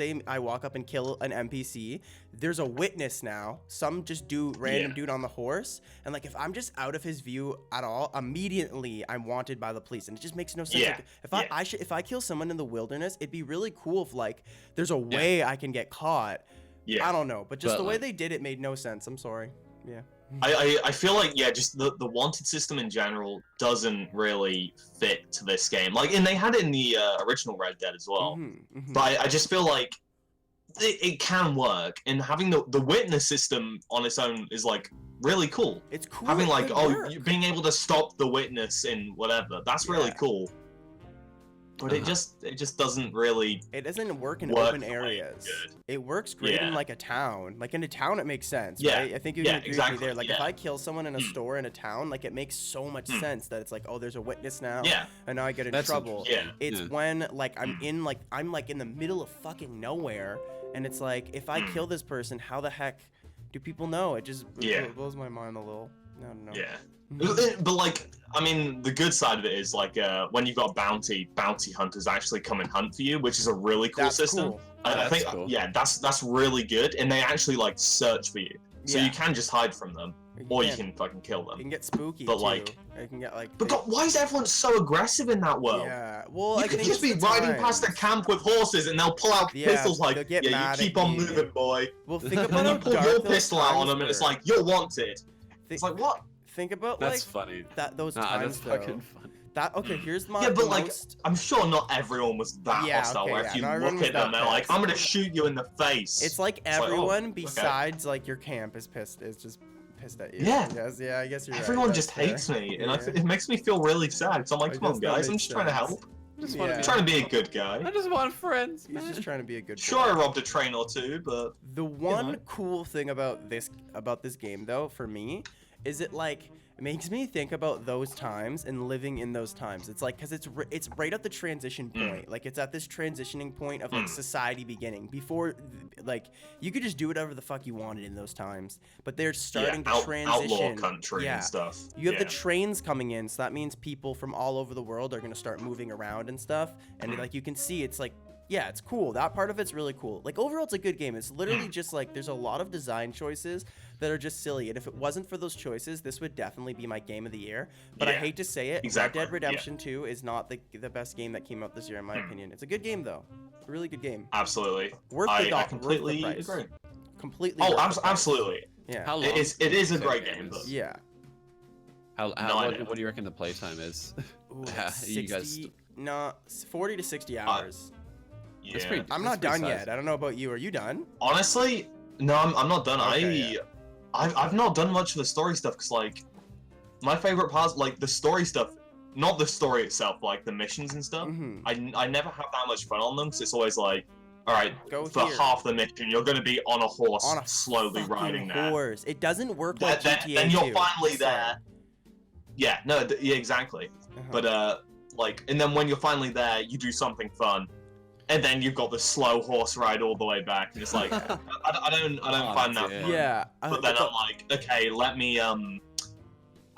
and kill an NPC. There's a witness now. Some just random dude on the horse, and like if I'm just out of his view at all, immediately I'm wanted by the police, and it just makes no sense. Yeah. Like, if I kill someone in the wilderness, it'd be really cool if like there's a way I can get caught. Yeah. I don't know, but just But, the way like- they did it made no sense. I'm sorry. Yeah. I feel like just the wanted system in general doesn't really fit to this game. Like, and they had it in the original Red Dead as well. But I just feel like it can work, and having the witness system on its own is like really cool. It's cool. Having it like could work. you being able to stop the witness in whatever, that's really Yeah. cool. But it just doesn't really It doesn't work in work open the way areas. good. It works great in Yeah. like a town. Like in a town, it makes sense. Yeah. Right? I think you Yeah, can agree with exactly, me there. Like if yeah. I kill someone in a store in a town, like it makes so much sense that it's like, oh, there's a witness now. Yeah. And now I get in That's trouble. Yeah. It's when like I'm in the middle of fucking nowhere, and it's like if I kill this person, how the heck do people know? It just blows my mind a little. I don't know. Yeah. But like, I mean, the good side of it is like when you've got bounty hunters actually come and hunt for you, which is a really cool That's system. cool. I That's think cool. that's really good, and they actually like search for you, so Yeah. you can just hide from them, or you can fucking kill It them. can get spooky But, too. like- it can get like. But God, why is everyone so aggressive in that world? Yeah. Well, You I could think just be it's the riding past a times. camp with horses, and they'll pull out Yeah, pistols like, they'll get you mad keep at on you. moving, boy. Well, think And about then how you pull dark your those pistol out on times them, and it's were. like, you're wanted. Thi- It's like, what? Think about That's like funny. those Nah, times that's though. fucking funny. That okay? Here's my Yeah, but the like, most- I'm sure not everyone was that Yeah, hostile. okay, Where yeah, if you not everyone look was at them, that they're like, pissed. "I'm gonna shoot you in the face." It's like It's like, oh, everyone okay. besides like your camp is just pissed at you. Yeah. Yes, yeah, I guess you're right. Everyone That's just fair. hates me, and Yeah. it makes me feel really sad. Because I'm like, I come on, guess that guys, I'm makes just trying to sense. help. Just Yeah. wanna I'm be- trying to be a good guy. I just want friends. He's just trying to be a good. Sure, I boy. robbed a train or two, but The one know. cool thing about this game though, for me, is it like it makes me think about those times and living in those times. It's like because it's right at the transition point. Like it's at this transitioning point of like society beginning. Before, like you could just do whatever the fuck you wanted in those times, but they're starting to transition. outlaw country Yeah. and stuff. You have the trains coming in, so that means people from all over the world are gonna start moving around and stuff. And like you can see, it's like, yeah, it's cool. That part of it's really cool. Like overall, it's a good game. It's literally just like there's a lot of design choices that are just silly. And if it wasn't for those choices, this would definitely be my game of the year. But I Yeah, hate to say it, exactly, Red Dead Redemption 2 is not the best game that came out this year, in my opinion. It's a good game though. A really good game. Absolutely. Worth the I worth the completely price. agree. Completely. Oh, worth the price. absolutely. Yeah. How long? It is a the great game game, is? but Yeah. How No what, idea. what do you reckon the playtime is? Ooh, Yeah, you guys 60, no, 40 to 60 hours. yeah. That's pretty- I'm that's not pretty done yet. sizable. I don't know about you. Are you done? Honestly, no, I'm not done. Okay, I've not done much of the story stuff because like my favorite parts, like the story stuff, not the story itself, like the missions and stuff. Mhm. I never have that much fun on them because it's always like, all right, Go for here. half the mission you're going to be on a horse, On a slowly fucking riding there. horse. It doesn't work Then, like then, GTA then you're 2. finally Sorry. there. Yeah, no, yeah, exactly. Uh-huh. But like, and then when you're finally there, you do something fun, and then you've got the slow horse ride all the way back, and it's like, I don't Oh, find that dear. fun. Yeah. But then I'm like, okay, let me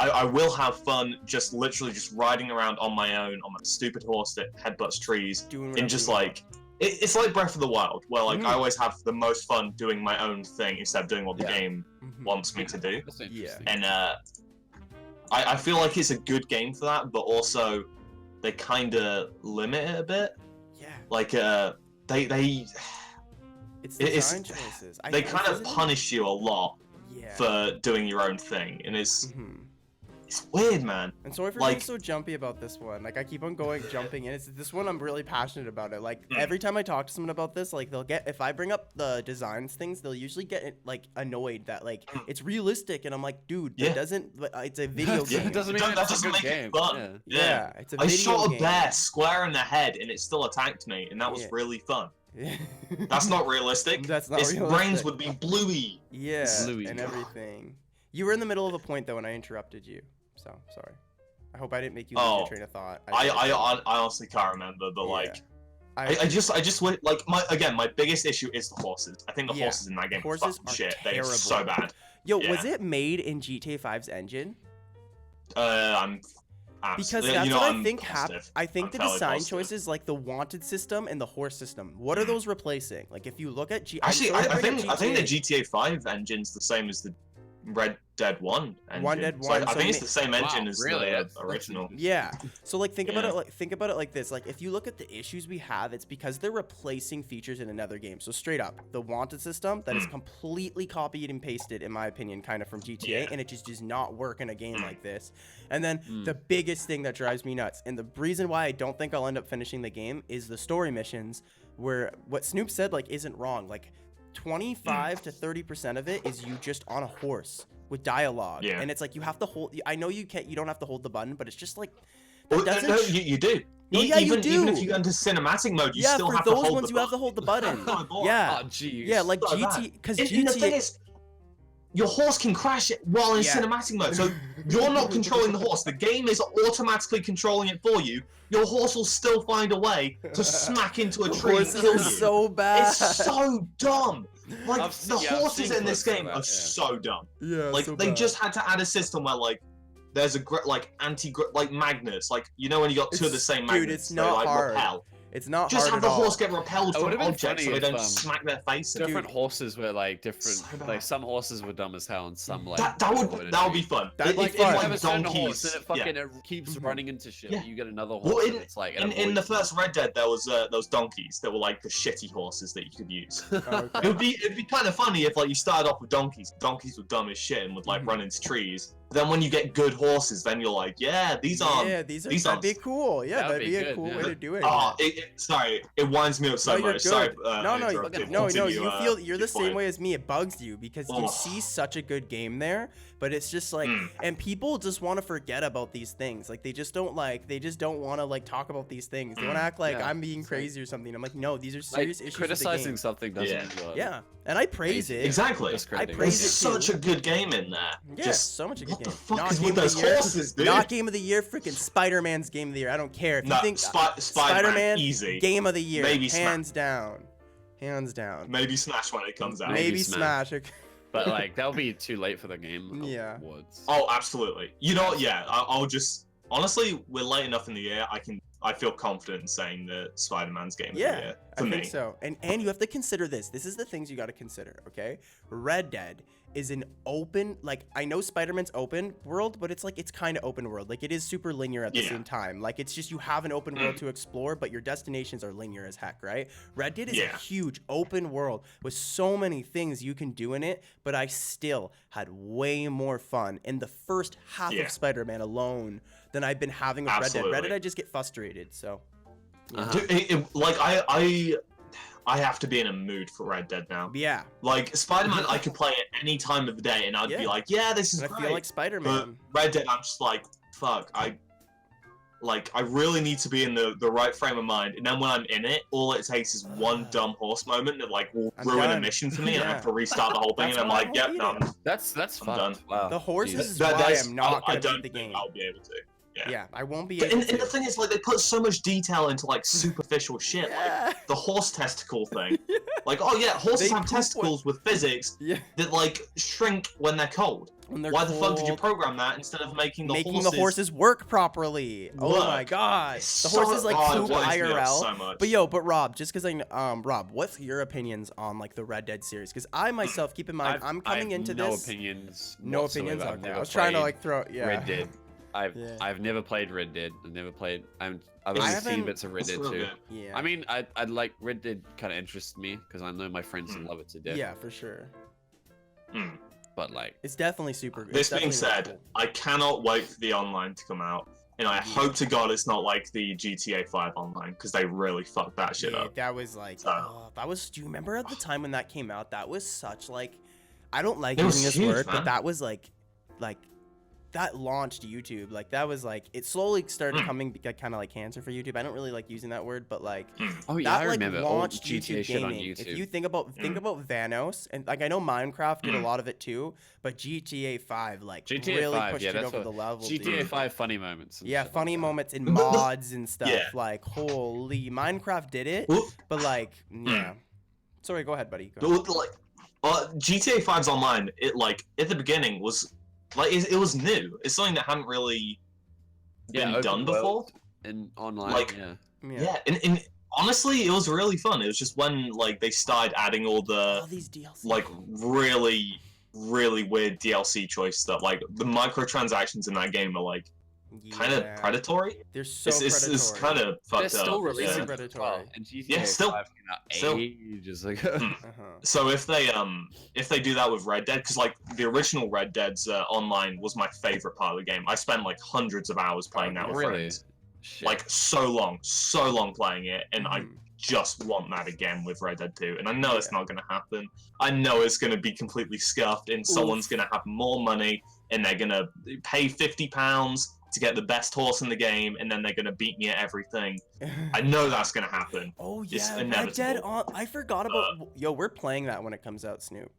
I will have fun just literally just riding around on my own on that stupid horse that headbutts trees, doing and whatever just you want. like it's like Breath of the Wild, where like Mhm. I always have the most fun doing my own thing instead of doing what the Yeah. game Mhm. wants me to do. That's Yeah. interesting. And I feel like it's a good game for that, but also they kind of limit it a bit. Yeah. Like they It's it's- design choices. they kind of punish you a lot Yeah. for doing your own thing, and it's Mhm. weird, man. And sorry for like- being so jumpy about this one. Like I keep on jumping in. It's this one I'm really passionate about it. Like Mm. every time I talk to someone about this, like they'll get if I bring up the designs things, they'll usually get like annoyed that like it's realistic, and I'm like, dude, that Yeah. doesn't. It's a video Yeah, game. it doesn't mean That it's a doesn't good make it game. fun. Yeah. Yeah, it's a I video shot a game. bear square in the head, and it still attacked me, and that was Yeah. really fun. That's not realistic. That's not Its realistic. brains would be bluey. Yeah, Bluey. and everything. You were in the middle of a point though, and I interrupted you. So sorry. I hope I didn't make you lose your train of thought. I honestly can't remember, but like, I just went like my biggest issue is the horses. I think the horses in that game are fucking shit. They're so bad. Yo, was it made in GTA 5's engine? I'm Because you that's know, what I I'm think positive. I think I'm the fairly design positive. choices, like the wanted system and the horse system, what are those replacing? Like if you look at Actually, I think the GTA GTA 5 engine's the same as the Red Dead 1 engine. One Dead So 1, I so think it's the same engine as really? the That's original. Yeah. So like think about Yeah. it like this. Like if you look at the issues we have, it's because they're replacing features in another game. So straight up, the wanted system that is completely copied and pasted, in my opinion, kind of from GTA, and it just does not work in a game like this. And then the biggest thing that drives me nuts, and the reason why I don't think I'll end up finishing the game, is the story missions, where what Snoop said like isn't wrong. Like 25 to 30% of it is you just on a horse with dialogue, and it's like you have to hold. I know you don't have to hold the button, but it's just like that doesn't. No, you do. No, yeah, you do. Even if you go into cinematic mode, you still for have to those hold ones the you have to button. hold the button. Oh, boy. Yeah, Oh, jeez. yeah, like So GT, bad. because And the thing GTA. is, your horse can crash it while in Yeah. cinematic mode, so you're not controlling the horse. The game is automatically controlling it for you. Your horse will still find a way to smack into a tree and Horses kill are you. so bad. It's so dumb. Like I've the seen horses in this clips of game that, are yeah. so dumb. Yeah, Like so they bad. just had to add a system where like there's a like magnets, like you know when you got two of the same Dude, magnets, it's they not like hard. repel. It's not Just hard have the at all. horse get repelled It from would've been objects so funny they if, don't smack their face. in. Different horses were like different. So bad. Like some horses were dumb as hell, and some like That would be fun. That'd be If, fun. You like have a certain donkeys, horse, and it fucking yeah. it keeps running into shit. Yeah. You get another horse, Well, and it's like it in the avoids first Red Dead, there was those donkeys that were like the shitty horses that you could use. Okay. It'd be kind of funny if like you started off with donkeys. Donkeys were dumb as shit and would like run into trees. But then when you get good horses, then you're like, yeah, these are. these these that'd be aren't- cool. Yeah, That'd that'd be be a good, cool yeah. way to do it. Oh, sorry, it winds me up so No, you're much. good. Sorry, no, I no, interrupted. no. Continue, You feel you're the your same point. way as me. It bugs you because you Oh. see such a good game there, but it's just like, and people just want to forget about these things. Like they just don't want to like talk about these things. They want to act like Yeah. I'm being crazy or something. I'm like, no, these are like serious issues. with the criticizing game. something doesn't. Yeah, and I praise it. Exactly. Discrediting. I There's praise it such too. a good game in there. Yeah, Just so much a good what game. the fuck Not is game with of those the year. horses, dude? Not game of the year. Freaking Spider-Man's game of the year. I don't care if you No, think Spider-Man, Spider-Man easy. game of the year. Maybe hands down. Hands down. Maybe Smash when it comes out. Maybe Smash. Smash. But like that'll be too late for the game. Yeah. Awards. Oh, absolutely. You know what? Yeah, I'll just honestly, we're late enough in the year. I feel confident in saying that Spider-Man's game of the year I for me. think so. And you have to consider this. This is the things you got to consider, okay? Red Dead is an open, like, I know Spider-Man's open world, but it's like, it's kind of open world. Like, it is super linear at the same time. Like, it's just you have an open world to explore, but your destinations are linear as heck, right? Red Dead is a huge open world with so many things you can do in it, but I still had way more fun in the first half of Spider-Man alone than I've been having with Red Dead. Red Dead, I just get frustrated, so. Dude, like I have to be in a mood for Red Dead now. Yeah. Like Spider-Man, I could play at any time of the day, and I'd be like, "Yeah, this is And I great." feel like Spider-Man. But Red Dead, I'm just like, "Fuck!" I really need to be in the right frame of mind. And then when I'm in it, all it takes is one dumb horse moment that like will I'm ruin a done. mission for me, and I Yeah. have to restart the whole thing. That's and I'm why I like, "Yep, won't no, beat it. That's I'm fun. done. Wow. The horses Jesus. is why that's- I'm not I going to don't beat the think game. I'll be able to. Yeah, I won't be But able and to. the thing is, like, they put so much detail into like superficial shit, Yeah. like the horse testicle thing. Like, oh yeah, horses They have poop testicles with physics Yeah. that like shrink when they're cold. When they're Why the fuck did you cold, program that instead of making the horses work properly? Oh my work? god, It's the so- horses like oh, it poop winds me up IRL. so much. But Rob, just because Rob, what's your opinions on like the Red Dead series? Because I myself, keep in mind, I'm coming into no this. Opinions. No whatsoever. opinions. I've Okay, never I was trying to played like throw. Yeah. Red Dead. Yeah. I've never played Red Dead. I've never played. I've I only haven't- seen bits of Red It's Dead real too. good. Yeah. I mean, I'd like Red Dead. Kind of interests me because I know my friends love it to death. Yeah, for sure. Hmm. But like, It's definitely super good. This being said, I cannot wait for the online to come out, and I hope to God it's not like the GTA 5 online because they really fucked that shit yeah, up. that was like, So- that was. Do you remember at the time when that came out? That was such like, I don't like It was using this huge, word, man. but that was like that launched YouTube. Like that was like it slowly started coming kind of like cancer for YouTube. I don't really like using that word, but like Oh yeah, that I like remember launched old GTA YouTube shit on gaming. YouTube. If you think about Vanos, and like I know Minecraft did a lot of it too, but GTA 5 like GTA really 5, pushed yeah, it that's over what the level. GTA dude. 5 funny moments. And Yeah, shit funny like that. moments in mods and stuff. Yeah. Like holy, Minecraft did it, but like yeah. Sorry, go ahead, buddy. Go ahead. Like, GTA 5's online, it like at the beginning was like it was new. It's something that hadn't really been open done before. world and online. Like, Yeah. And honestly, it was really fun. It was just when like they started adding all the These DLC. like really weird DLC choice stuff. Like the microtransactions in that game are like kind of predatory. They're so predatory. It's kind of fucked They're still up. releasing Yeah. predatory. well, and GTA Yeah, still- 5 came out still- ages ago. So if they do that with Red Dead, because like the original Red Dead's online was my favorite part of the game. I spent like hundreds of hours playing that with really? friends. Shit. Like so long playing it, and I just want that again with Red Dead 2. And I know it's not gonna happen. I know it's gonna be completely scuffed, and someone's gonna have more money, and they're gonna pay £50 to get the best horse in the game, and then they're gonna beat me at everything. I know that's gonna happen. Oh It's yeah, Red inevitable. Dead on. I forgot about. Yo, we're playing that when it comes out, Snoop.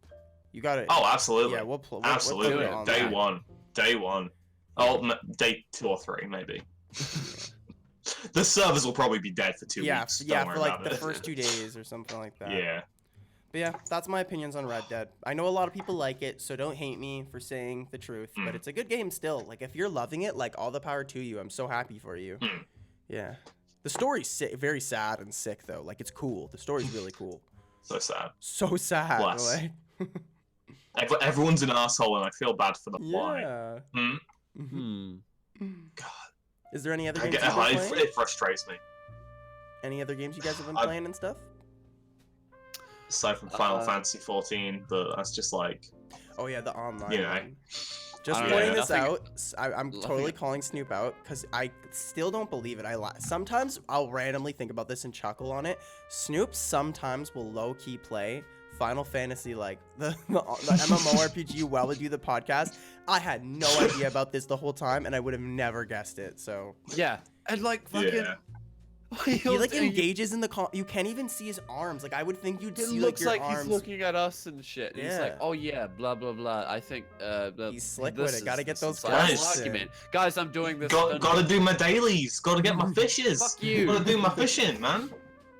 You got it. Oh, absolutely. Yeah, we'll play. Absolutely. on Day that. one. Day one. Oh, day 2 or 3, maybe. The servers will probably be dead for 2 weeks. Yeah, Don't for worry like about the it. first 2 days or something like that. Yeah. But yeah, that's my opinions on Red Dead. I know a lot of people like it, so don't hate me for saying the truth. But it's a good game still. Like if you're loving it, like all the power to you. I'm so happy for you. Yeah. The story's very sad and sick though. Like it's cool. The story's really cool. So sad. So sad. Bless. Like. Everyone's an asshole, and I feel bad for them. Why? Yeah. God. Is there any other I games get, you've been playing? it frustrates me. Any other games you guys have been I- playing and stuff? Aside from Final Fantasy 14, but that's just like, Oh yeah, the online. you know. one. Just I don't pointing know, this nothing- out, I'm totally calling Snoop out because I still don't believe it. Sometimes I'll randomly think about this and chuckle on it. Snoop sometimes will low key play Final Fantasy, like the MMORPG, while we do the podcast. I had no idea about this the whole time, and I would have never guessed it. So yeah, and like fucking. Yeah. he like engages in the you can't even see his arms. Like I would think you'd It see looks like like your arms. he's looking at us and shit. And he's like, Yeah. oh yeah, blah blah blah. I think He's slick with this it. Gotta is- get this those is my guys. argument. Guys, I'm doing this. Gotta do my dailies. Gotta get my fishes. Fuck you. Gotta do my fishing, man.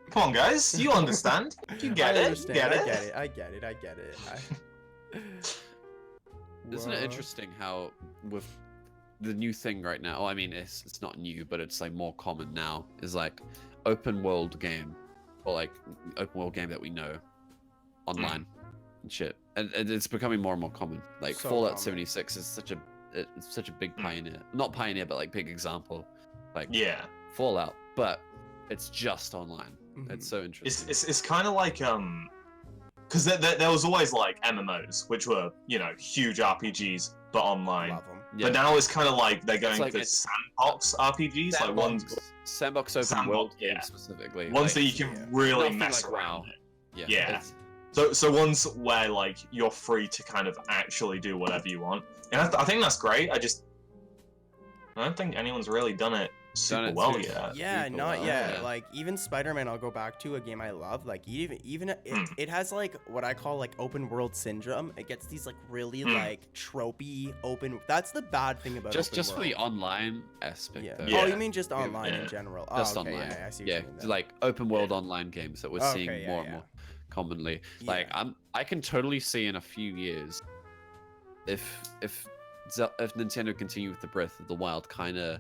Come on, guys. You understand. You get I it. understand. Get I it. get it. I get it. I get it. Isn't it Whoa. interesting how with the new thing right now? Oh, I mean, it's not new, but it's like more common now. Is like open world game, or like open world game that we know online and shit, and it's becoming more and more common. Like So Fallout common. 76 is it's such a big pioneer, not pioneer, but like big example. Like Yeah. Fallout, but it's just online. Mhm. It's so interesting. It's kind of like because there was always like MMOs, which were huge RPGs but online. Love them. Yeah. But now it's kind of like they're going like for it's- sandbox RPGs, like ones Sandbox open Sandbox, world yeah. games specifically. ones that like, you can really nothing mess like around. WoW. Yeah. it's- So ones where like you're free to kind of actually do whatever you want, and I think that's great. I don't think anyone's really done it super it well too. yet. Yeah, Super not well, yet. yeah. Like even Spider-Man, I'll go back to a game I love. Like even it has like what I call like open world syndrome. It gets these like really like tropey open. That's the bad thing about just open for world. the online aspect. Yeah. Though. Yeah. Oh, you mean just online Yeah. in general? Just oh, okay, online. Yeah, I see what Yeah, you mean it's then. like open world online games that we're Okay, seeing yeah, more and yeah. more commonly. Like Yeah. I can totally see in a few years if Nintendo continue with the Breath of the Wild kind of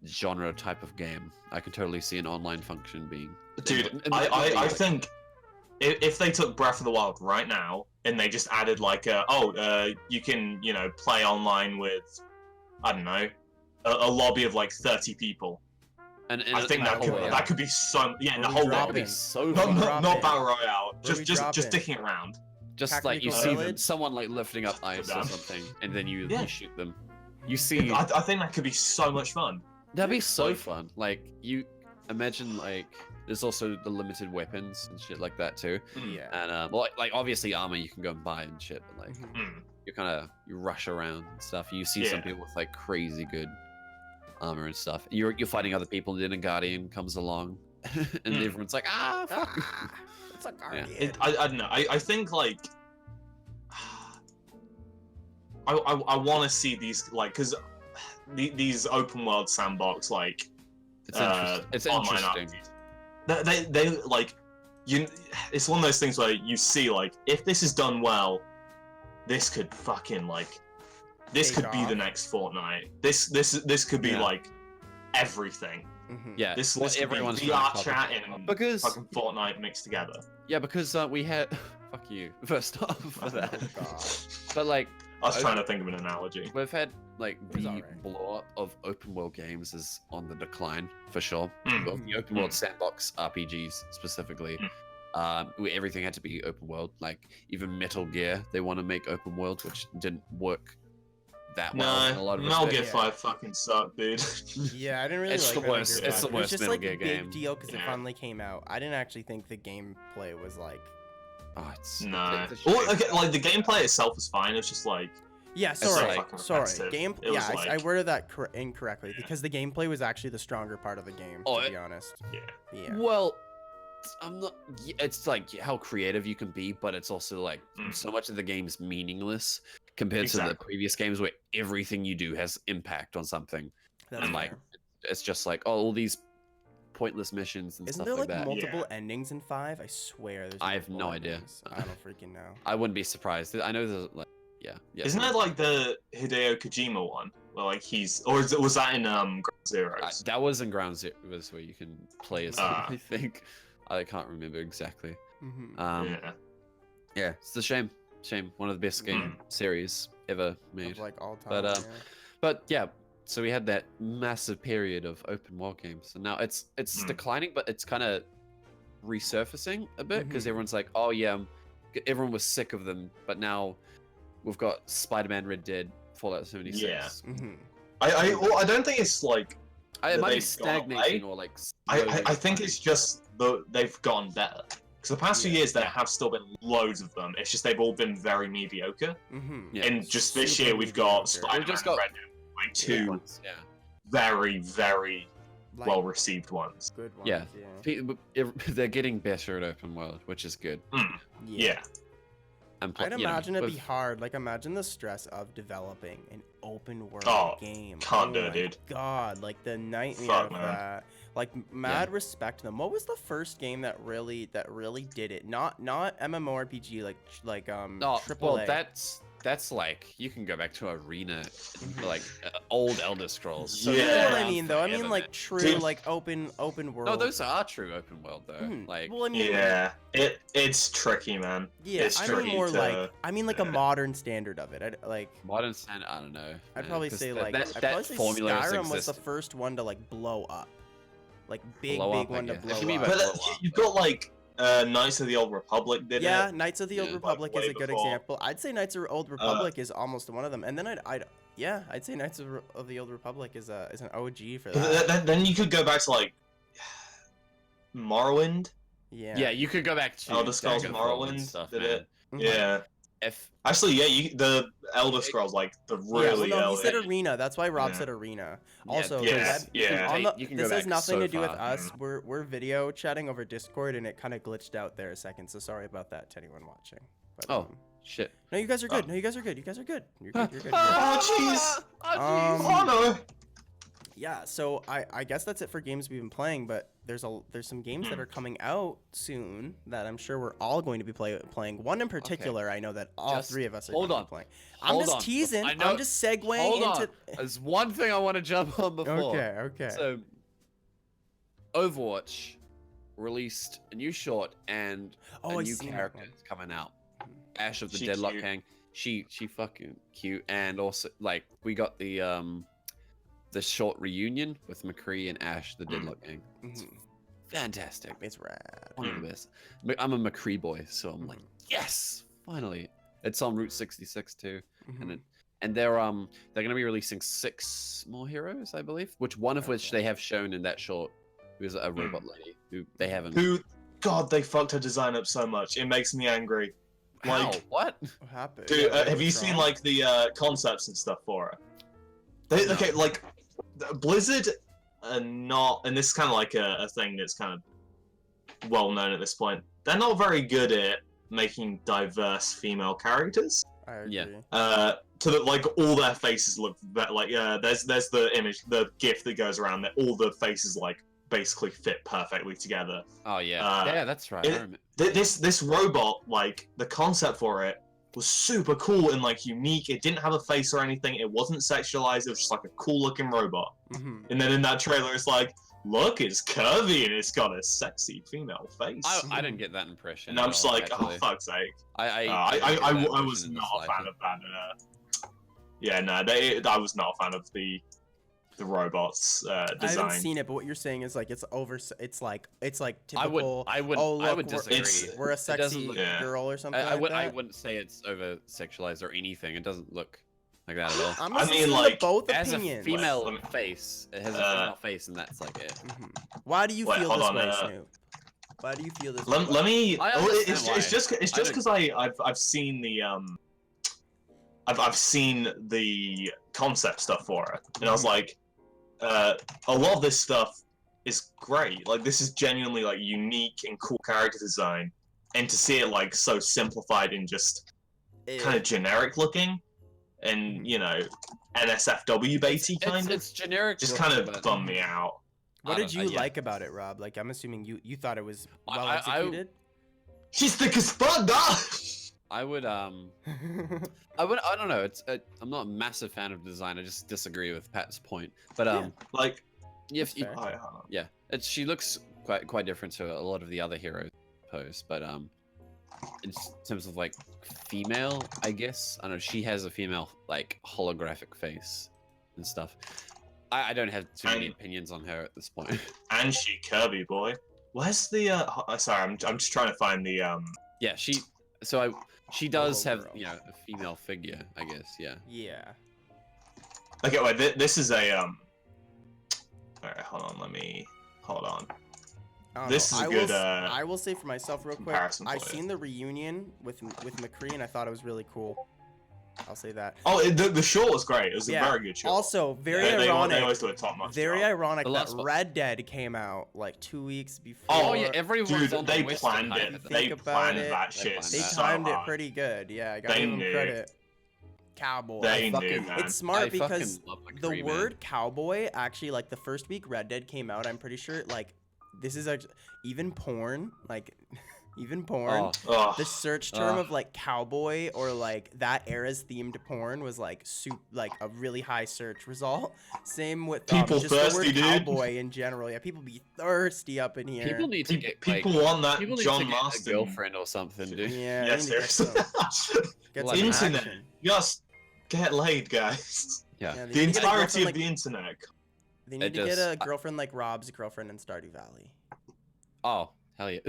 genre type of game, I can totally see an online function being. Dude, I think if they took Breath of the Wild right now and they just added like you can play online with I don't know a lobby of like 30 people. And I think that could be so Where the we whole drop lobby. in? so Not, fun. not, not battle royale. Where we drop Just in? sticking around. Just like you Tactical see them, Village? someone like lifting up ice or Done. something, and then you Yeah. shoot them. You see, I think that could be so much fun. that'd be so like- fun. Like you imagine, like there's also the limited weapons and shit like that too. Yeah. And like obviously armor you can go and buy and shit, but like Mhm. Mm. you rush around and stuff. You see some people with like crazy good armor and stuff. You're fighting other people, and then a guardian comes along, and everyone's like, fuck. It's a guardian. I don't know. I think like I want to see these like because these open world sandbox like It's online interesting. RPGs, they like it's one of those things where you see like if this is done well, this could fucking like this Take could be off. the next Fortnite. This could be like everything. Yeah, This what could be everyone's VR trying to chat copy. and Because fucking Fortnite mixed together. yeah, because we had fuck you first off for that. Oh, God. But like I was trying to think of an analogy. we've had like was the alright. blow up of open world games is on the decline for sure. Mm. Of the open world sandbox RPGs specifically. Where everything had to be open world. Like even Metal Gear, they want to make open world, which didn't work that well. In a lot No, of Metal Gear respects. 5 fucking sucked, dude. Yeah, I didn't really It's like the Metal worst- Gear it's the 5. worst It was just Metal like Gear a big game. deal because it Yeah. finally came out. I didn't actually think the gameplay was like. Oh, it's No. it's a Well, shame. okay, like the gameplay itself is fine. It's just like Yeah, so sorry, fucking sorry. repetitive. Game. It Yeah, was I like- worded that incorrectly because the gameplay was actually the stronger part of the game. Oh, To be honest. yeah. Yeah. Well, I'm not. It's like how creative you can be, but it's also like Mm. so much of the game's meaningless compared to the Exactly. previous games where everything you do has impact on something. That's And like, fair. it's just like all these pointless missions and Isn't stuff there like like that. multiple endings in 5? I swear there's. I have multiple no idea. endings. I don't freaking know. I wouldn't be surprised. I know there's like, yeah. Isn't that like the Hideo Kojima one? Where like was that in Ground Zeroes? That was in Ground Zero, was where you can play as him, Ah. I think. I can't remember exactly. Mm-hmm. Yeah. Yeah, it's a shame. Shame. One of the best game series ever made. Of like all time. But, yeah. But yeah, so we had that massive period of open world games, and now it's declining, but it's kind of resurfacing a bit because Mhm. everyone's like, oh yeah, everyone was sick of them, but now we've got Spider-Man, Red Dead, Fallout 76. Yeah. Mm-hmm. I don't think it's like It that might be they've gone away. stagnating or like. I slowly think declining. it's just they've gotten better. Because the past few Yeah. years there have still been loads of them. It's just they've all been very mediocre. Mm-hmm. Yeah. And just this Super year we've got mediocre. Spider-Man We've just and got- Red Dead, like Good two ones, yeah. very, very Like, well received ones. good ones. Yeah. Yeah. They're getting better at open world, which is good. Yeah. And I'd you know, imagine it'd be with- hard. Like, imagine the stress of developing an open world Oh, game. can't do oh it, my dude. God, like the nightmare Fuck, of man. that. Like, mad respect to them. What was the first game that really did it? Not MMORPG, like Oh, AAA. well, that's like you can go back to Arena, like old Elder Scrolls. So Yeah. You they're know what I around mean, though. I mean, forever, like man. true, Dude. like open world. No, those are true open world though. Mhm. Like, Well, I mean, Yeah. It's tricky, man. yeah. it's I mean tricky more to- like a yeah. modern standard of it. Like. modern standard, I don't know. I'd man, probably 'cause say that- like that, I'd that probably say formula has Skyrim was the existed. first one to like blow up, like big Blow up, I one to guess. blow What do you mean up. by But blow up? you've got like Knights of the Old Republic did Yeah, it. Knights of the Old Yeah. Republic Like, is way a good before. example. I'd say Knights of the Old Republic is almost one of them, and then I'd say Knights of the Old Republic is an OG for that. Then you could go back to like Morrowind. Yeah. You could go back to Elder Scrolls Daggerfall and Morrowind stuff, did man. it. Mhm. Yeah. If Actually, yeah, the Elder Scrolls, like the Yeah, well, really no, he early. said arena. That's why Rob Yeah. said arena. Yeah, Also, yeah, that- yeah. on the- You can go this has back nothing so to do with far. us. We're video chatting over Discord, and it kind of glitched out there a second. So sorry about that to anyone watching. But, Oh. shit. no, you guys are good. Oh. No, you guys are good. You guys are good. You're good. You're good. Oh, jeez. Um, Oh no. Yeah, so I guess that's it for games we've been playing, but there's some games that are coming out soon that I'm sure we're all going to be playing. One in particular, I know that all Just three of us are hold going to on. be playing. I'm Hold just on. teasing. I know- I'm just segueing Hold into. on. There's one thing I want to jump on before. Okay. So, Overwatch released a new short and Oh, a I new seen that character one. is coming out. Ash of the She Deadlock cute. Gang. She fucking cute, and also like we got the short reunion with McCree and Ash the Deadlock Gang. Mhm. Fantastic. It's rad. One of the best. I'm a McCree boy, so I'm like, yes, finally. It's on Route 66 too, Mhm. and they're gonna be releasing 6 more heroes, I believe. Which one of which Okay. they have shown in that short, who's a robot lady who they haven't. Who? God, they fucked her design up so much. It makes me angry. How? Like, What? What happened? dude, Yeah, have you what's seen wrong? like the concepts and stuff for it? No. Okay, like Blizzard are not, and this is kind of like a thing that's kind of well known at this point. They're not very good at making diverse female characters. I agree. Yeah. To the, like all their faces look like there's the image, the GIF that goes around that all the faces like basically fit perfectly together. Oh yeah. Yeah, that's right. it- I remember. This robot, like the concept for it was super cool and like unique. It didn't have a face or anything. It wasn't sexualized. It was just like a cool looking robot. Mm-hmm. And then in that trailer, it's like, look, it's curvy and it's got a sexy female face. I didn't get that impression. And I'm at just all, like, actually. oh fuck's sake. I I was not a fan of that. Yeah, no, I was not a fan of the robots I design. haven't seen it, but what you're saying is like it's like typical. I would oh, look, would disagree. we're a It doesn't sexy look- Yeah. girl or something. I like wouldn't say it's over sexualized or anything. It doesn't look like that at all. I'm I mean, listening to like, both It has a opinions. female Let me- face. It has a female face, and that's like it. Mhm. Why do you Wait, feel hold this on, way, Snoop? Why do you feel this way? Let me. I Well, understand it's why. just I don't- because I've seen the I've seen the concept stuff for it, and I was like, a lot of this stuff is great. Like this is genuinely like unique and cool character design, and to see it like so simplified and just kind of generic looking, and you know, NSFW baity kind of, It's generic. just looking, kind of but- bummed me out. What I did don't- you yeah. like about it, Rob? Like, I'm assuming you thought it was I- well I- executed. She's thick as fuck, dog. I would I don't know. I'm not a massive fan of design. I just disagree with Pat's point. But Like, if That's you, fair. alright, hold on. yeah, she looks quite different to a lot of the other heroes pose. But in terms of like female, I guess I don't know. She has a female like holographic face and stuff. I don't have too many And- opinions on her at this point. And she Kirby boy. Where's the sorry, I'm just trying to find the Yeah, she does Hello, have girl. a female figure, I guess. Yeah. Yeah. Okay, wait, this is a alright, hold on, hold on. I don't This know. is a I good, will, I will say for myself real quick, comparison I for you. seen the reunion with McCree and I thought it was really cool. I'll say that. Oh, the short was great. It was Yeah. a very good short. Also, very They ironic. always do a top notch Very job. ironic The that last one. Red Dead came out like 2 weeks before. Oh, yeah, everyone's Dude, on they the Western planned hype it. of They Think about planned it. that They shit planned They that. so timed it hard. pretty good. Yeah, I gotta They give them knew. credit. Cowboy. They knew, fucking- man. It's smart I because fucking love the McCree, man. word cowboy actually, like the first week Red Dead came out, I'm pretty sure like this is actually even porn, like even porn. Oh, Ugh. The search term Ugh. of like cowboy or like that era's themed porn was like like a really high search result. Same with People just the thirsty, word dude. cowboy in general. Yeah, people be thirsty up in here. people need to get People like, want that people need John to get a Marston. girlfriend or something, dude. yeah, Yeah, they need to get seriously. some, get Like some Internet. action. Just get laid, guys. Yeah. Yeah, they The need to get a entirety girlfriend of like- the internet. They need It to get just- a girlfriend like Rob's girlfriend in Stardew Valley. Oh, hell yeah.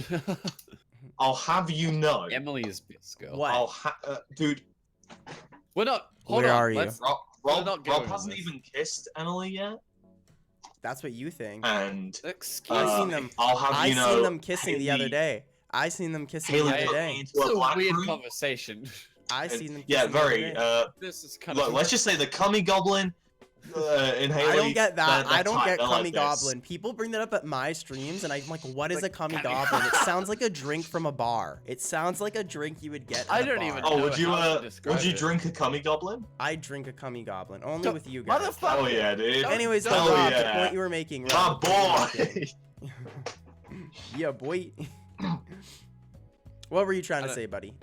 I'll have you know. Emily is best girl. What? Dude, We're not. Hold Where on, are you? let's- Rob not going Rob on hasn't this. even kissed Emily yet, That's what you think. and Excuse I seen me. them. I'll have I you know. seen them kissing the other Haley- day. I seen them kissing Haley the other put me day. into It's a a black weird room, conversation. I and- seen them. Yeah, kissing the other very. day. This is kind Look, of. let's just say the Cummy Goblin and Haley. I don't get that. they're I don't tight, get they're like Cummy this. Goblin. People bring that up at my streams, and I'm like, "What is a Like, Cummy Cummy Goblin?" It sounds like a drink from a bar. It sounds like a drink you would get. I at a don't bar. even Oh, know would you how to describe would you it. drink a Cummy Goblin? I drink a Cummy Goblin only Don't- with you guys. Motherfucker. Oh yeah, dude. Don't- Anyways, don't- though, Oh, Rob, the yeah. point you were making. My Rob, the point you were boy. making. Yeah, boy. What were you trying to I say, buddy?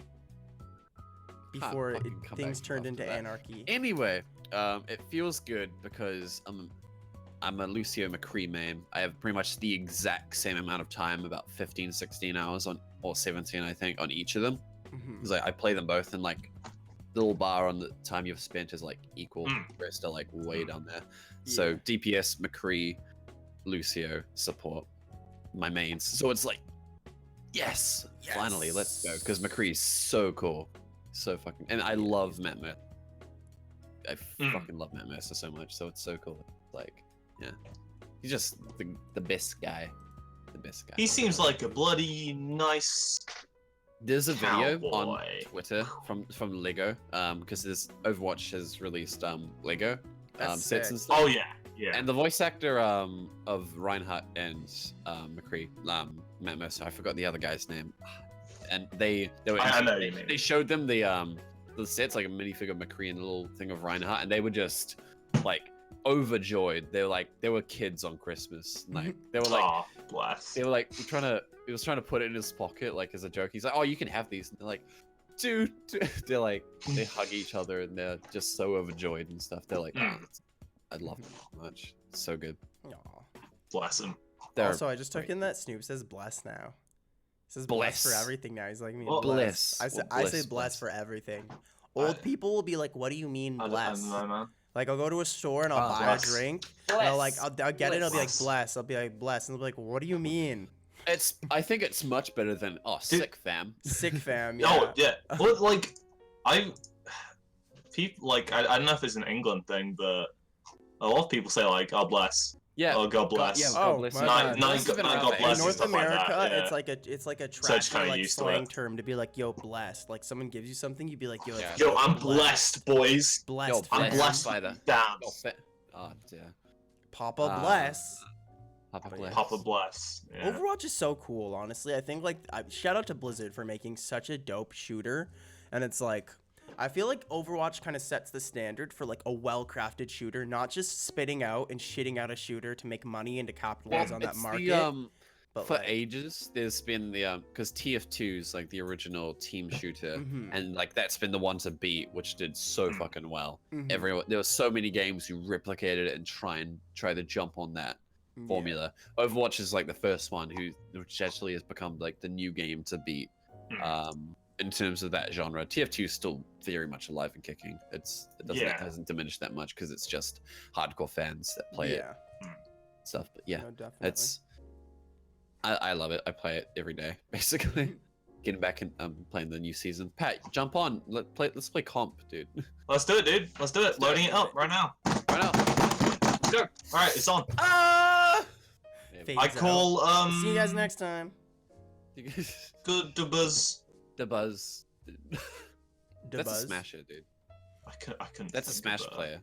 Before fucking come things back turned after into that. anarchy. Anyway, it feels good because I'm a Lucio McCree main. I have pretty much the exact same amount of time, about 15, 16 hours on, or 17, I think, on each of them. Mhm. Because I play them both, and like the little bar on the time you've spent is like equal. Mm. The rest are like way down there. So DPS, McCree, Lucio, support, my mains. So it's like, yes, finally, let's go. Because McCree's so cool, so fucking, and I love Matt Mercer. I fucking love Matt Mercer so much. So it's so cool. Like, yeah, he's just the best guy. The best guy. He seems like a bloody nice There's a video on Cowboy. Twitter from Lego, because this Overwatch has released Lego That's sets sick. and stuff. Oh yeah, yeah. And the voice actor of Reinhardt and McCree, Matt Mercer, I forgot the other guy's name. And they were I know what you mean. they showed them the sets, like a minifigure of McCree and a little thing of Reinhardt, and they were just like overjoyed. They were kids on Christmas. Like they were like Oh, bless. he was trying to put it in his pocket like as a joke. He's like, "Oh, you can have these." And they're like, "Dude," they're like, they hug each other and they're just so overjoyed and stuff. They're like, "Oh, I love it so much. It's so good." Aw. Bless him. They're Also, I just took great. in that Snoop says bless now. He says bless for Bless. everything now. He's like me. Well, bless. I say, well, I say bless, bless bless. for everything. Old people will be like, "What do you mean I bless?" don't know, man. Like I'll go to a store and I'll buy bless. a drink. And I'll like I'll get it. And I'll be like Bless. bless. I'll be like bless. And they'll be like, "What do you mean?" I think it's much better than sick fam. Sick fam. Yeah. Oh yeah. Well, like people like I don't know if it's an England thing, but a lot of people say like, "Oh bless," Yeah. "Oh God bless." yeah, Oh, God bless my you. bad. Not Bless has been God around for bless In and North stuff like America, that, yeah. it's like a So it's trashy kinda like used to slang it. term to be like, "Yo, blessed." Like someone gives you something, you'd be like, "Yo, it's Yeah. Yo, I'm blessed, boys. blessed. I'm fam. blessed by the Damn. Oh, yeah. Papa bless." Papa But bless. yeah. Papa bless. Yeah. Overwatch is so cool, honestly. I think like shout out to Blizzard for making such a dope shooter, and it's like I feel like Overwatch kind of sets the standard for like a well-crafted shooter, not just spitting out and shitting out a shooter to make money and to capitalize on that It's market. But for like, ages, there's been the because TF2 is like the original team shooter, mhm, and like that's been the one to beat, which did so Mm. fucking well. mhm, There were so many games who replicated it and try to jump on that yeah. formula. Overwatch is like the first one which actually has become like the new game to beat. In terms of that genre, TF2 is still very much alive and kicking. It hasn't diminished that much because it's just hardcore fans that play it Yeah, stuff. But yeah, no, definitely. I love it. I play it every day basically. Getting back and playing the new season. Pat, jump on. Let's play comp, dude. Let's do it, dude. Let's do it. Loading it up right now. Right now. Let's go. All right, it's on. Ah! Fades I out. call See you guys next time. good to buzz. The buzz. That's Debuzz. a smasher, dude. I couldn't. That's a think of Smash a- player.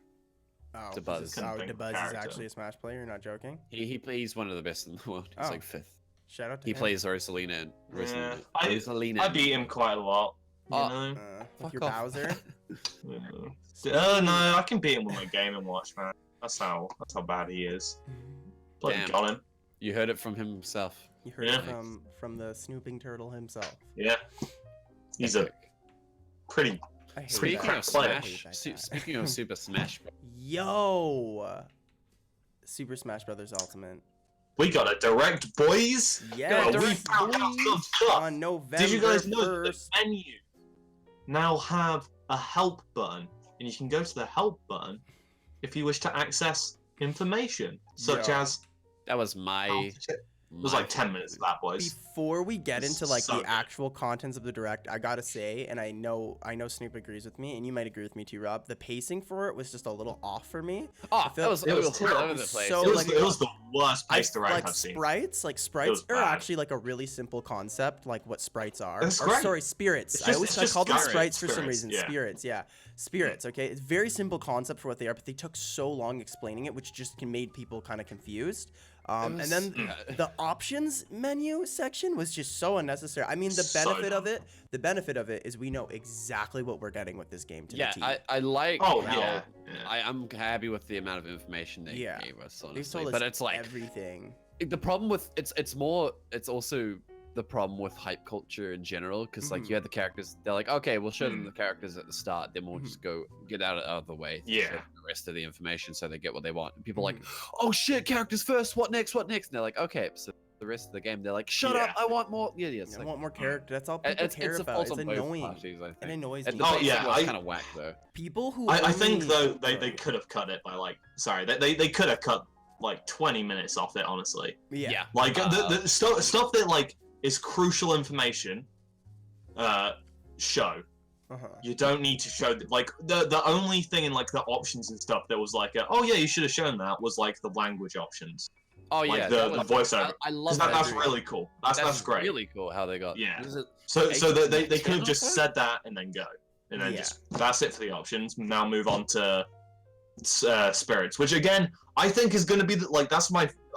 Oh, Debuzz. Oh, Couldn't think of Debuzz is character. actually a Smash player. You're not joking. He's one of the best in the world. He's Oh. like 5th. Shout out to He him. plays Rosalina and Yeah, Rosalina. I beat him quite a lot. You Oh. know. with Fuck your off. Bowser. Yeah. Oh no, I can beat him with my Game and Watch, man. That's how bad he is. Bloody Damn. got him. You heard it from him himself. You heard Yeah. it from the SnoopingTurtle himself. Yeah. He's a Epic. pretty. I hate Speaking that. of player. I hate Smash, that guy. speaking of Super Smash, Yo, Super Smash Brothers Ultimate. We got a direct, boys. Yeah, Oh, we direct, found out some stuff. on November Did you guys know that 1st. the menu now have a help button, and you can go to the help button if you wish to access information, such Yeah. as. that was my. It was like 10 minutes of that, boys. Before we get This into is like so the good. actual contents of the direct, I gotta say, and I know Snoop agrees with me, and you might agree with me too, Rob. The pacing for it was just a little off for me. Oh, feel that was, it was all over terrible. the place. So, It was, like, it was the worst I paced direct like I've seen. sprites was are bad. actually like a really simple concept, like what sprites are. That's Or, great. sorry, spirits. It's I just- always it's I just call them spirits, sprites for some spirits, reason. yeah. Spirits, yeah, spirits. Okay, it's very simple concept for what they are, but they took so long explaining it, which just made people kind of confused. And then the options menu section was just so unnecessary. I mean, the So benefit of it is we know exactly what we're getting with this game to yeah, the T. I like Oh, how yeah. I'm happy with the amount of information they Yeah. gave us, They've honestly. told us But it's like everything. the problem with it's also the problem with hype culture in general, because like Mhm. you had the characters, they're like, okay, we'll show them Mm. the characters at the start, then we'll Mhm. just go get out of the way to Yeah. show them the rest of the information so they get what they want. And people are like, Mhm. oh shit, characters first, what next, and they're like, okay, so the rest of the game they're like, shut Yeah. up, I want more. Yeah, it's I like, want more character. That's all people it's care a about. fault It's on both annoying. parties, I think. It annoys And me. the Oh, pacing yeah, was I- kind of whack though. People who I think only- though they could have cut it by like they could have cut like 20 minutes off it, honestly. yeah. Like the stuff that like is crucial information show. Uh-huh. You don't need to show like the only thing in like the options and stuff that was like oh yeah, you should have shown that was like the language options. Oh Like yeah, the that was- voiceover. I 'Cause love that. that's really cool. That's great. Really cool how they got. Yeah. So they next could gen have just or so? said that and then go, and then Yeah. just that's it for the options. Now move on to spirits, which again I think is going to be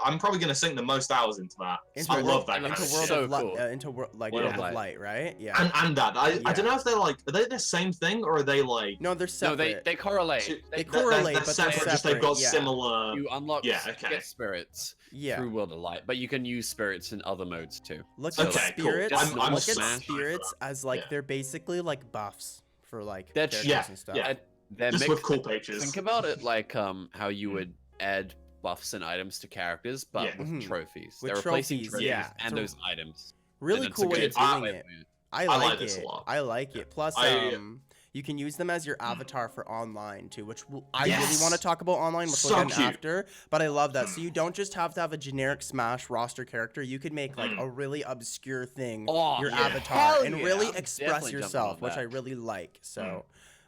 I'm probably going to sink the most hours into that. I love that kind into of world shit. So of light, cool. into World world of of Light. light, right? Yeah. And that I Yeah. don't know if are they the same thing or are they like No, they're No, separate. they correlate. So- They correlate, they're but they're separate, just they've got separate, yeah. similar. You unlock Yeah, okay. get spirits Yeah. through World of Light, but you can use spirits in other modes too. Look So, at Okay, cool. spirits. I'm look at Smash. spirits as like Yeah. they're basically like buffs for like That's- characters yeah, and stuff. yeah. They're Just mixed. with cool pages. Think about it like how you would add buffs and items to characters, but Yeah. with Mhm. trophies. With They're replacing trophies, trophies yeah. and It's a those items. Really And it's cool a way good of doing way it. of doing it. I like like this a it. lot. I like it. Plus, I- you can use them as your avatar for online too, which I Yes! really want to talk about online. We'll So get into cute. after, but I love that. So you don't just have to have a generic Smash roster character. You could make like a really obscure thing Oh, your yeah. avatar Hell and yeah. really I'm express definitely jumping yourself, on which that. I really like. So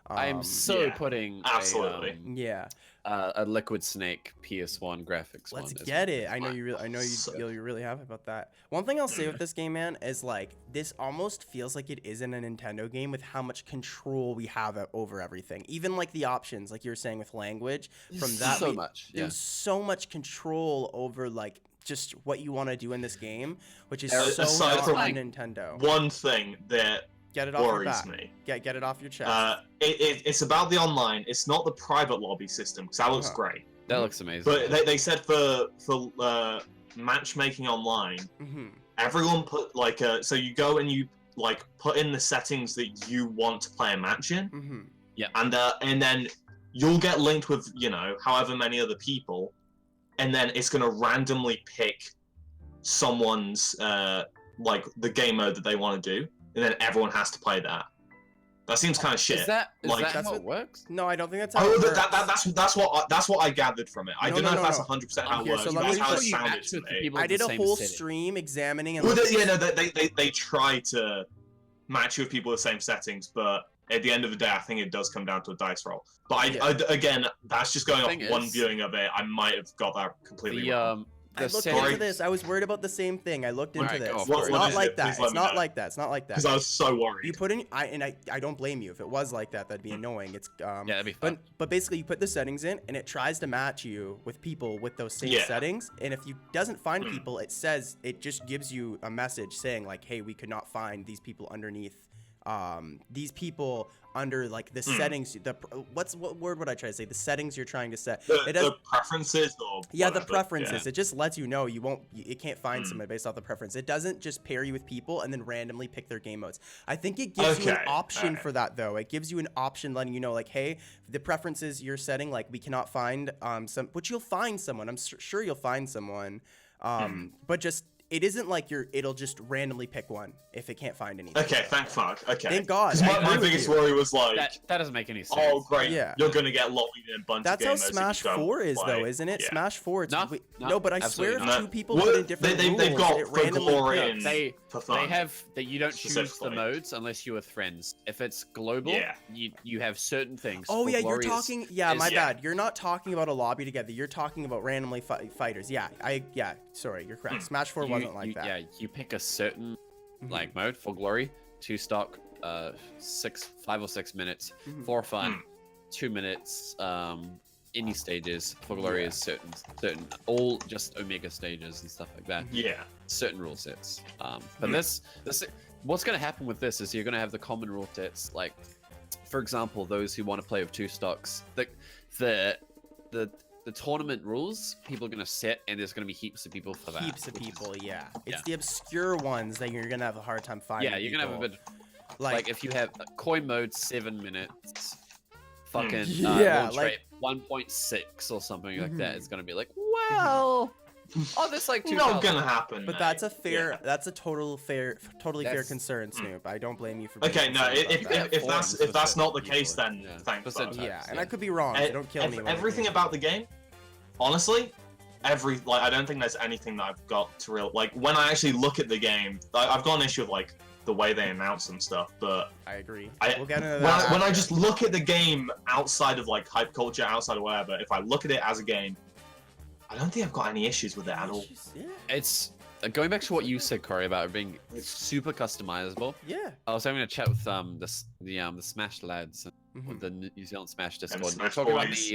I am so Yeah, putting absolutely. yeah. a Liquid Snake PS1 graphics Let's one. get it. I know you. So- You're really happy about that. One thing I'll say with this game, man, is like this almost feels like it isn't a Nintendo game with how much control we have over everything. Even like the options, like you were saying with language, from that so much. Yeah. there's so much control over like just what you want to do in this game, which is Uh, so aside not from on Nintendo. One thing that Get it off your worries back. me. Get it off your chest. It's about the online. It's not the private lobby system because that looks Uh-huh. great. That looks amazing. But they said for matchmaking online, hmm everyone put like so you go and you like put in the settings that you want to play a match in, hmm and then you'll get linked with however many other people, and then it's gonna randomly pick someone's like the game mode that they want to do, and then everyone has to play that. That seems kind of shit. Is that Like- how it works? No, I don't think that's how Oh, it works. that's what I gathered from it. I No, don't no, know no, if that's no. 100% how it Here, works, so but let me that's how show it you sounded match to with the me. people I in did the a same whole city. stream examining and Well, looking- yeah, no, they try to match you with people with the same settings, but at the end of the day, I think it does come down to a dice roll. But Yeah. again, that's just going off Thing one is- viewing of it. I might have got that completely wrong. I looked settings- into this. I was worried about the same thing. I looked into Alright, this. go It's for it. What not is like it? that. Please let It's me not know. like that. It's not like that. Because I was so worried. You put in I don't blame you if it was like that. That'd be annoying. It's Yeah, that'd be fun. but basically you put the settings in and it tries to match you with people with those same Yeah. settings. And if you doesn't find Hmm. people, it just gives you a message saying like, hey, we could not find these people underneath. These people under like the settings. What word would I try to say? The settings you're trying to set. It does. The preferences or Yeah, the whatever, preferences. yeah. It just lets you know it can't find someone based off the preference. It doesn't just pair you with people and then randomly pick their game modes. I think it gives you an Okay, option alright. for that though. It gives you an option letting you know like, hey, the preferences you're setting, like we cannot find which you'll find someone. I'm sure you'll find someone. But just it isn't like it'll just randomly pick one if it can't find anything. Okay, thank fuck. Okay. Thank God. 'Cause I my agree with biggest you. worry was like, That doesn't make any sense. oh great, Yeah. you're gonna get locked in a bunch That's of how game modes that you Smash don't 4 is play. though, isn't it? Yeah. Smash 4. It's No, no, but I swear absolutely if not. two people Well, put in different they've rules, got it for randomly glory picks. and They for fun. have that you don't choose the Specifically. modes unless you're with friends. If it's global, Yeah. you have certain things. Oh For yeah, you're glorious- talking. Yeah, my yeah. bad. You're not talking about a lobby together. You're talking about randomly fighters. Yeah, sorry, you're correct. Smash 4 wasn't like that. Yeah, you pick a certain Mhm. like mode for glory, 2 stock, 5 or 6 minutes Mhm. for fun, 2 minutes, any stages for glory Yeah. is certain, all just omega stages and stuff like that. Yeah. Certain rule sets. But this, what's going to happen with this is you're going to have the common rule sets. Like, for example, those who want to play with 2 stocks, the tournament rules people are going to set, and there's going to be heaps of people for that. Heaps of which is- people. Yeah, it's yeah. the obscure ones that you're gonna have a hard time finding. Yeah, you're going to have a people. bit. Like if you have coin mode 7 minutes, fucking Yeah, launch like- rate 1.6 or something like that, Mhm. it's gonna be like, well, oh, that's like 2,000. Not gonna happen. But mate. that's a fair. Yeah. That's a totally fair That's- concern, Snoop. I don't blame you for. Being Okay, no. concerned If, about that. if that's forums for not the certain case, people, then yeah. thank For fuck. certain yeah, types, and yeah. I could be wrong. So don't kill me. when I Everything do. about the game, honestly, I don't think there's anything that I've got to real like when I actually look at the game. I've got an issue of like the way they announce some stuff, but I agree. I- We'll get into when that. I after. just look at the game outside of like hype culture, outside of whatever, if I look at it as a game, I don't think I've got any issues with it at all. Yeah. It's going back to what you said, Corey, about it being super customizable. Yeah. I was having a chat with the Smash lads, with the New Zealand Smash Discord, Smash talking about boys.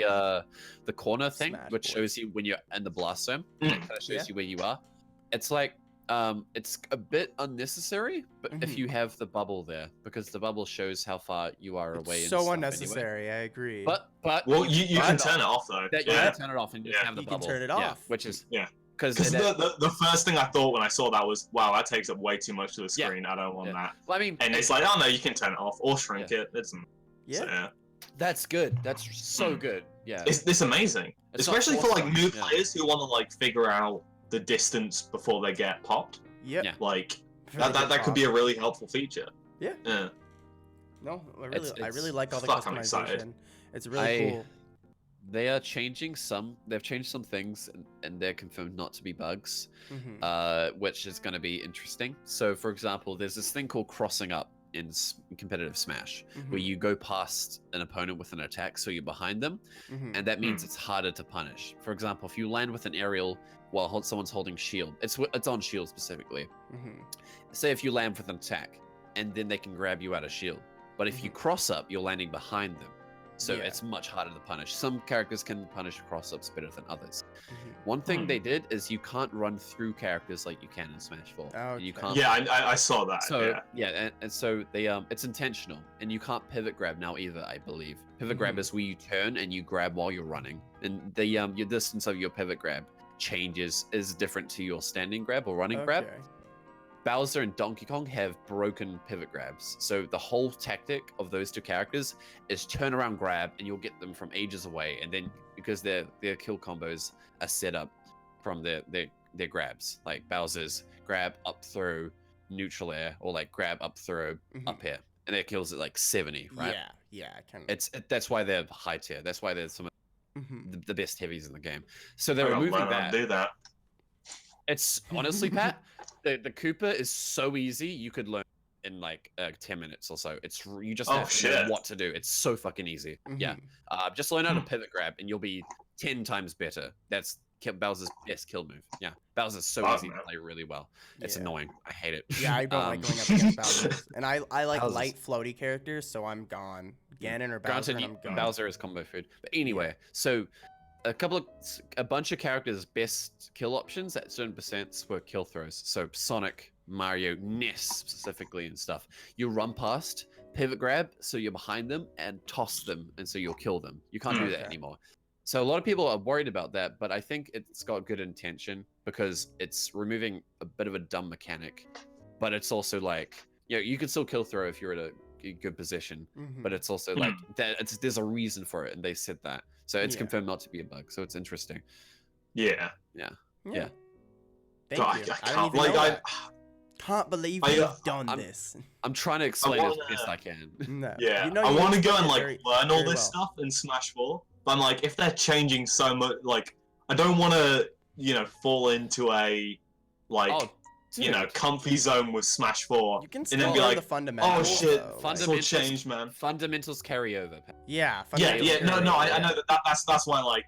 the corner thing, Smash which boys. shows you when you're in the blast zone. And it kind of shows you where you are. It's like it's a bit unnecessary, but if you have the bubble there, because the bubble shows how far you are away. It's and so stuff unnecessary. Anyway. I agree. But well, you can turn it off though. You can turn it off and just have the You can bubble. turn it Yeah, off. which is Yeah. because the first thing I thought when I saw that was, wow, that takes up way too much of the screen. I don't want that. Well, I mean, and it's like, oh no, you can turn it off or shrink it. It's yeah. That's good. That's so good. Yeah. It's amazing, It's especially not for like awesome. new players who want to like figure out the distance before they get popped. Yep. Yeah. Like that could be a really helpful feature. Yeah. Yeah. No, It's I really like all the fuck, I'm excited. customization. It's really cool. They are changing some. They've changed some things, and they're confirmed not to be bugs, which is going to be interesting. So, for example, there's this thing called crossing up in competitive Smash, where you go past an opponent with an attack, so you're behind them, and that means it's harder to punish. For example, if you land with an aerial while someone's holding shield, it's on shield specifically. Say if you land with an attack, and then they can grab you out of shield. But if you cross up, you're landing behind them. So it's much harder to punish. Some characters can punish cross-ups better than others. One thing they did is you can't run through characters like you can in Smash 4. Okay. You can't. Yeah, I saw that. So and so they it's intentional, and you can't pivot grab now either. I believe pivot grab is where you turn and you grab while you're running, and the your distance of your pivot grab is different to your standing grab or running grab. Bowser and Donkey Kong have broken pivot grabs. So the whole tactic of those two characters is turn around grab, and you'll get them from ages away. And then because their kill combos are set up from their grabs, like Bowser's grab up throw neutral air, or like grab up throw up air, and their kills at like 70, right? Yeah, I can. That's why they're high tier. That's why they're some of the best heavies in the game. So they're I gotta removing learn how to do that. It's honestly, Pat, the Koopa is so easy. You could learn in like 10 minutes or so. You just have to know what to do. It's so fucking easy. Yeah. Just learn how to pivot grab, and you'll be 10 times better. That's Bowser's best kill move. Yeah. Bowser's so easy to play really well. It's annoying. I hate it. Yeah, I don't like going up against Bowser. And I like light floaty characters, so I'm gone. Ganon or Bowser, Granted, and I'm gone. Bowser is combo food. But anyway, so a bunch of characters' best kill options at certain percents were kill throws. So Sonic, Mario, Ness specifically and stuff. You run past, pivot grab, so you're behind them, and toss them, and so you'll kill them. You can't do that anymore. So a lot of people are worried about that, but I think it's got good intention because it's removing a bit of a dumb mechanic, but it's also like, you can still kill throw if you're at a good position, but it's also like there's a reason for it, and they said that. So it's confirmed not to be a bug. So it's interesting. Yeah. Thank God, you. I can't believe you've done this. I'm trying to explain it as best I can. No. Yeah, I want to go and like learn all this stuff in Smash 4, but I'm like, if they're changing so much, like, I don't want to, fall into a comfy zone with Smash 4, You can and still then be learn like, the fundamentals. oh shit, though. it's all changed, man. Fundamentals carry over. Yeah. Yeah, I know that's why, like,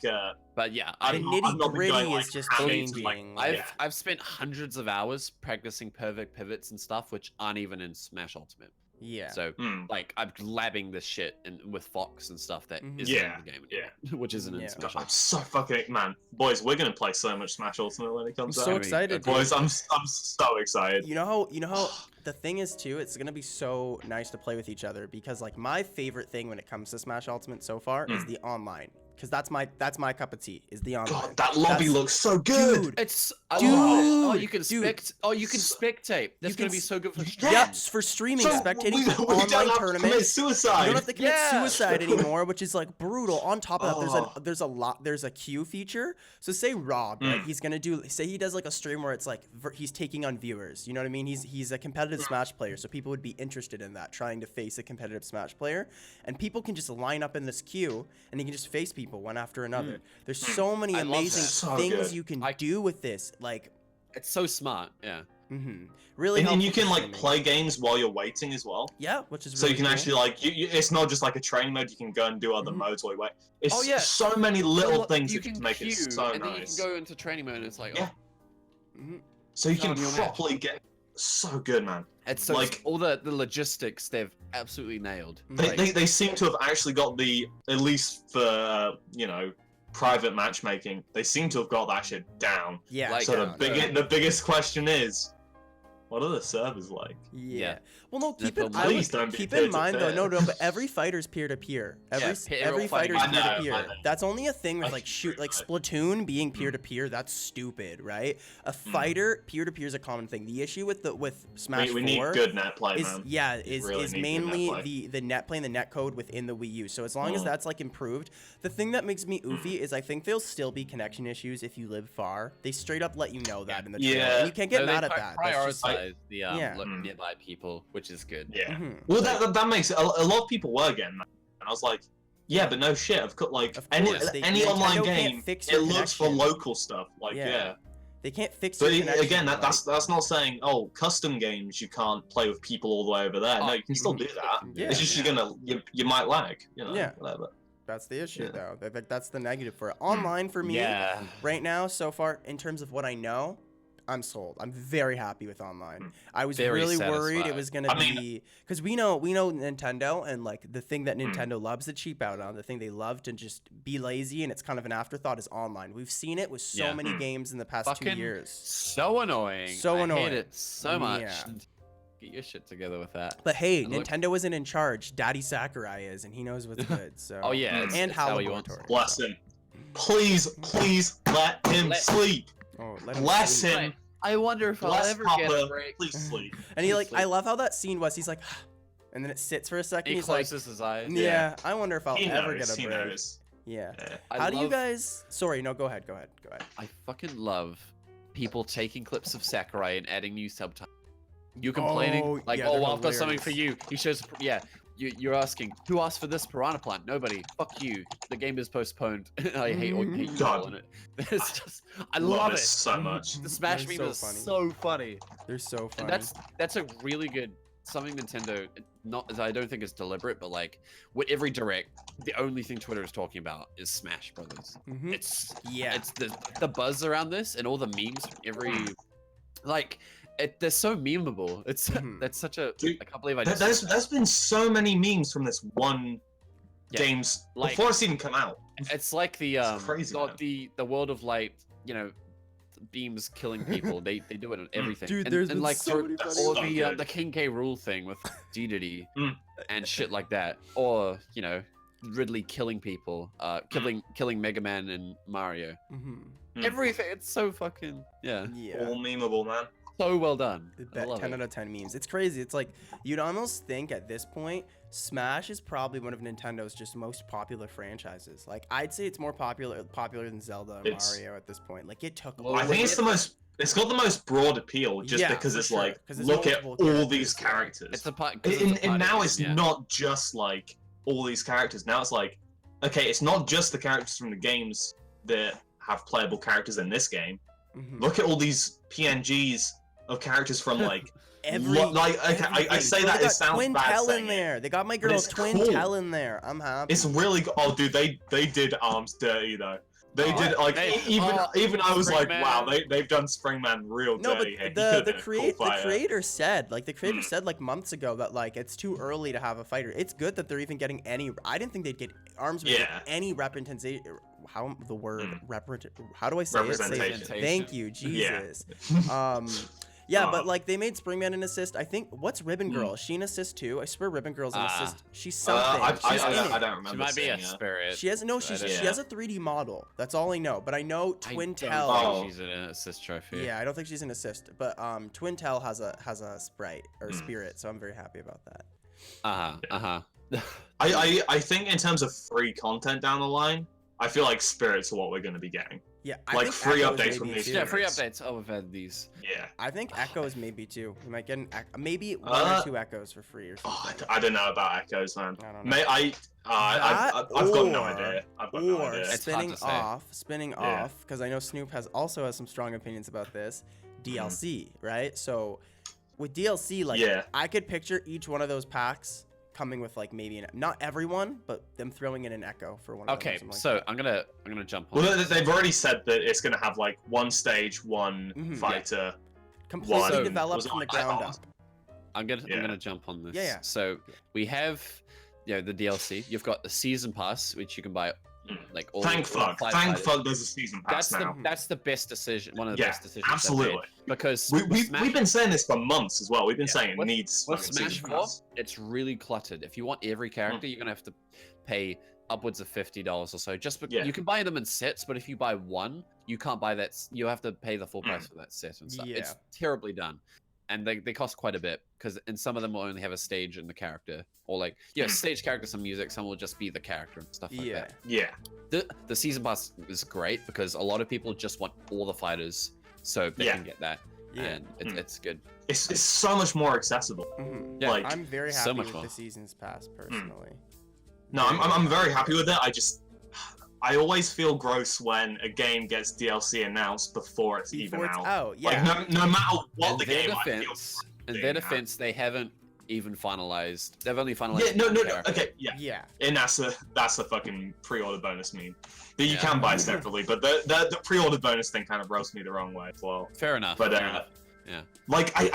but yeah, The nitty gritty is just changing. I've spent hundreds of hours practicing perfect pivots and stuff, which aren't even in Smash Ultimate. Yeah. So like I'm labbing this shit with Fox and stuff that isn't in the game anymore, which isn't in Smash I'm so fucking man, we're gonna play so much Smash Ultimate when it comes out. I'm so excited, boys. I'm so excited. You know how the thing is too, it's gonna be so nice to play with each other, because like my favorite thing when it comes to Smash Ultimate so far is the online. Because that's my cup of tea, is the online. God, that lobby looks so good. Dude, Oh, you can spectate. That's gonna be so good for streaming. Yep, for streaming, spectating for we online don't have tournaments. To commit suicide. You don't have to commit suicide anymore, which is like brutal. On top of that, there's a queue feature. So say Rob, right? He's gonna say he does like a stream where it's like he's taking on viewers. You know what I mean? He's a competitive Smash player, so people would be interested in that, trying to face a competitive Smash player, and people can just line up in this queue and he can just face people one after another. There's so many amazing things you can do with this. Like, it's so smart. Yeah. Really. And you can like play games while you're waiting as well. Yeah, which is so really you can cool. actually like it's not just like a training mode. You can go and do other modes while you wait. It's so many little things that can make it so and nice. then you can go into training mode and it's like, so you It's not can on your match. properly get so good, man. It's so Like- all the logistics they've absolutely nailed. They seem to have actually got at least for private matchmaking, they seem to have got that shit down. Yeah. Like, So down. the biggest question is, what are the servers like? Yeah. Well, no. Keep Yeah, in but please don't be keep in mind though. peer-to-peer. No. But every fighter's peer to peer. Every everyone fighter's fighting- peer I to know, peer. I know. That's only a thing with I like agree, but- Splatoon being peer to peer. That's stupid, right? A fighter peer to peer is a common thing. The issue with Smash We 4 need good net play, is man. is really is need good mainly net play. the net play and the net code within the Wii U. So as long as that's like improved, the thing that makes me oofy is I think there'll still be connection issues if you live far. They straight up let you know that in the trailer, Yeah. and you can't get No, they mad at that. That's just, Prioritize the Yeah. nearby people, which is good. Yeah. Mhm. Well, that makes a lot of people were getting that, and I was like, yeah, but no shit. I've got like Of any course, any Nintendo online can't game, fix it your looks for connection. local stuff. Like yeah. They can't fix But your connection. again, like- that's not saying custom games you can't play with people all the way over there. No, Oh, you can still do that. Yeah. It's just you might lag. Yeah. Whatever. That's the issue, Yeah. though. That's the negative for it. Online for me, Yeah. right now, so far, in terms of what I know, I'm sold. I'm very happy with online. I was Very really worried it satisfied. was gonna I mean- be because we know Nintendo, and like the thing that Nintendo loves to cheap out on, the thing they love to just be lazy, and it's kind of an afterthought, is online. We've seen it with so Yeah. many games in the past Fucking 2 years. So annoying. So I annoying. hate it so much. Yeah. Get your shit together with that. But hey, And look- Nintendo isn't in charge. Daddy Sakurai is, and he knows what's good. So Oh yeah, Mm. and it's how he wants Laboratory. it. Bless him. Please let him Let- sleep. Oh, let him Bless sleep. him. I wonder if I'll Bless ever get a Papa. break. Please sleep. And he like, Sleep. I love how that scene was. He's like, and then it sits for a second. He He's like, closes his eyes. yeah, I wonder if I'll He ever knows. get a He break. knows. Yeah. Yeah. How do you love- guys? Sorry, no, go ahead. I fucking love people taking clips of Sakurai and adding new subtitles. You complaining Oh, like, yeah, oh, they're well, I've got something hilarious. for you. He shows, yeah. You're asking who asked for this piranha plant? Nobody. Fuck you. The game is postponed. I hate you God. calling it. It's just, I love it. so much. The Smash They're meme so is funny. so funny. They're so funny. And that's a really good something Nintendo not I don't think it's deliberate, but like with every direct, the only thing Twitter is talking about is Smash Brothers. Mhm. It's Yeah. it's the buzz around this and all the memes from every like they're so memeable. It's Mhm. that's such a Dude, I can't believe I just There's been so many memes from this one Yeah, games like- before it's even come out. it's like the It's crazy, man. the world of light, beams killing people. they do it on everything. Dude, and, there's and been like so for many funny all ones. the So good. the King K. Rool thing with Dedede Mm. and shit like that, or Ridley killing people, killing Mega Man and Mario. Mhm. Mm. Everything. It's so fucking Yeah. All memeable, man. so well done. I That love 10 it. out of 10 memes. It's crazy. It's like you'd almost think at this point, Smash is probably one of Nintendo's just most popular franchises. Like I'd say it's more popular than Zelda and It's- Mario at this point. Like it took. Well, I think it's the most. It's got the most broad appeal, just Yeah, because for it's sure, like, 'cause there's look at multiple all characters, these yeah. characters. It's a part. And now it's not just like all these characters. Now it's like, okay, it's not just the characters from the games that have playable characters in this game. Mhm. Look at all these PNGs of characters from like. Every, okay, I say Bro, that they it got sounds Twin bad Tell saying in it, there. They got my but girl it's Twin cool. Tell in there. I'm happy. It's really good. Oh, dude, they did Arms dirty though. They Oh, did like hey, even I was like, Springman. wow, they've done Springman real No, but dirty. He the could've been a cool fighter. creator said Mm. like months ago that like it's too early to have a fighter. It's good that they're even getting any. I didn't think they'd get Arms would get Yeah. any representation. How the word Mm. How do I say it? Representation. Thank you, Yeah. Jesus. Yeah, but Uh, like they made Springman an assist. I think what's Ribbon Girl? Is she an assist too? I swear Ribbon Girl's an assist. She's something. She's in it. I don't remember. She might be a seeing it. spirit. She has no. but I She don't- has a 3D model. That's all I know. But I know I Twin don't Tell. think Oh. she's an assist trophy. Yeah, I don't think she's an assist, but Twin Tell has a sprite or Mm. spirit, so I'm very happy about that. I think in terms of free content down the line, I feel like spirits are what we're going to be getting. Yeah, I Like think free Echoes updates from maybe these too. Yeah, free Spirits. updates. Oh, we've had these. Yeah. I think Echoes maybe too. We might get maybe one Uh, or two Echoes for free or Oh, something. I don't know about Echoes, man. I don't know. May I've got no idea. I've got no Or idea. It's hard spinning to say. Yeah. off, because I know Snoop also has some strong opinions about this. DLC, right? So with DLC, like Yeah. I could picture each one of those packs coming with like maybe not everyone, but them throwing in an Echo for one of them. Okay, or something like so that. I'm gonna jump on. Well, they've already said that it's going to have like one stage, one Mhm. fighter, completely one. developed Was it from the like ground that? up. I'm Yeah. gonna jump on this. Yeah. So we have, the DLC. You've got the season pass, which you can buy, like all. Thank all fuck. 5 Thank fighters. fuck there's a season pass That's now. that's the best decision. One of the Yeah, best decisions. they've absolutely. made, because We've been saying this for months as well. We've been Yeah. saying it With- needs with fucking Smash season 4, pass. it's really cluttered. If you want every character, you're gonna have to pay upwards of $50 or so. Yeah. You can buy them in sets, but if you buy one, you can't buy that. You'll have to pay the full price for that set and stuff. It's Yeah. terribly done, and they cost quite a bit, because in some of them will only have a stage and the character, or like stage character, some music, some will just be the character and stuff like Yeah. that. Yeah. The season pass is great because a lot of people just want all the fighters, so they Yeah. can get that, Yeah. and it's good. It's so much more accessible. Mhm. Yeah. Like, I'm very so happy much with more. the season's pass personally. no, I'm very happy with it. I always feel gross when a game gets DLC announced before it's even Before it's out. out, yeah. Like no matter what In the their game, I feel defense, in being their out. defense, they haven't even finalized. They've only finalized. Yeah, no, one no, character. okay, yeah. Yeah. And that's a fucking pre-order bonus meme that you Yeah. can buy separately, but the pre-order bonus thing kind of roasts me the wrong way as well. Fair enough. But fair enough. Yeah. like I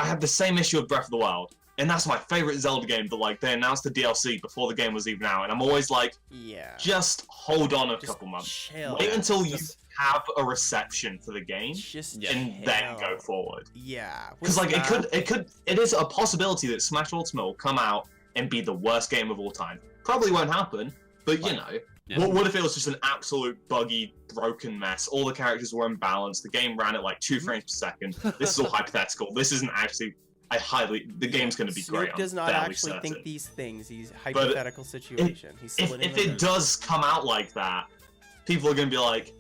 have the same issue with Breath of the Wild, and that's my favorite Zelda game. But like they announced the DLC before the game was even out, and I'm always like, Yeah. just hold on a Just couple months, chill. wait until you Just- have a reception for the game, Just Yeah. and then chill. go forward. Yeah. With Because like Smash- it is a possibility that Smash Ultimate will come out and be the worst game of all time. Probably won't happen, but you Right. know, Yeah. what if it was just an absolute buggy, broken mess? All the characters were imbalanced. The game ran at like 2 frames per second. This is all hypothetical. This isn't actually. The game's going to be Snoop great. does I'm not fairly actually certain. think these things. He's hypothetical situation. He's If splitting if the it does come out like that, people are going to be like,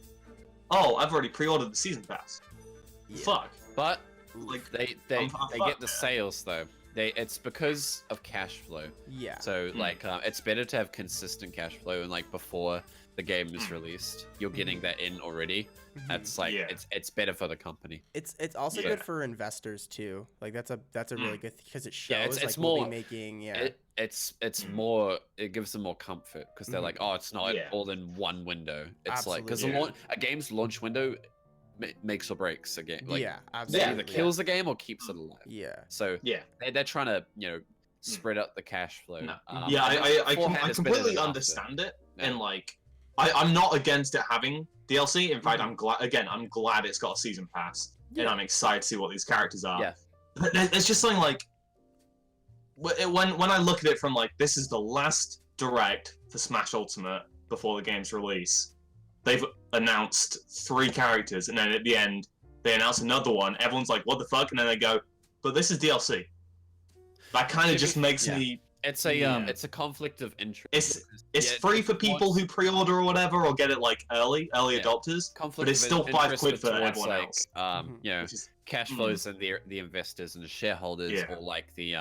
"Oh, I've already pre-ordered the season pass." Yeah. Fuck. But Like they I'm get fucked, the man. sales though. It's because of cash flow. Yeah. So like it's better to have consistent cash flow, and like before the game is released, you're getting that in already. Mhm. That's like Yeah. it's better for the company. It's also Yeah. good for investors too. Like that's a really good because it shows Yeah, it's like more- we'll be making It's Mm. more. It gives them more comfort because they're Mhm. like, oh, it's not Yeah. all in one window. It's like because Absolutely. a game's launch window makes or breaks a game. Like, yeah, it absolutely. either kills the game or keeps it alive. Yeah. So Yeah. they're trying to spread out the cash flow. No. and Yeah, I beforehand is better completely than after. understand it, Yeah. and like, I'm not against it having DLC. In fact, Mhm. I'm glad it's got a season pass, and Yeah. I'm excited to see what these characters are. Yeah. But there's just something like, when I look at it from like, this is the last direct for Smash Ultimate before the game's release. They've announced 3 characters, and then at the end they announce another one. Everyone's like, "What the fuck?" And then they go, "But this is DLC." That kind To of just be- makes yeah. me. It's a Yeah. it's a conflict of interest. It's Yeah, free for people who pre-order or whatever, or get it like early Yeah. adopters. conflict but it's of still £5 interest for towards, everyone like, else. Mhm. Which is cash flows and the investors and the shareholders, Yeah. or like the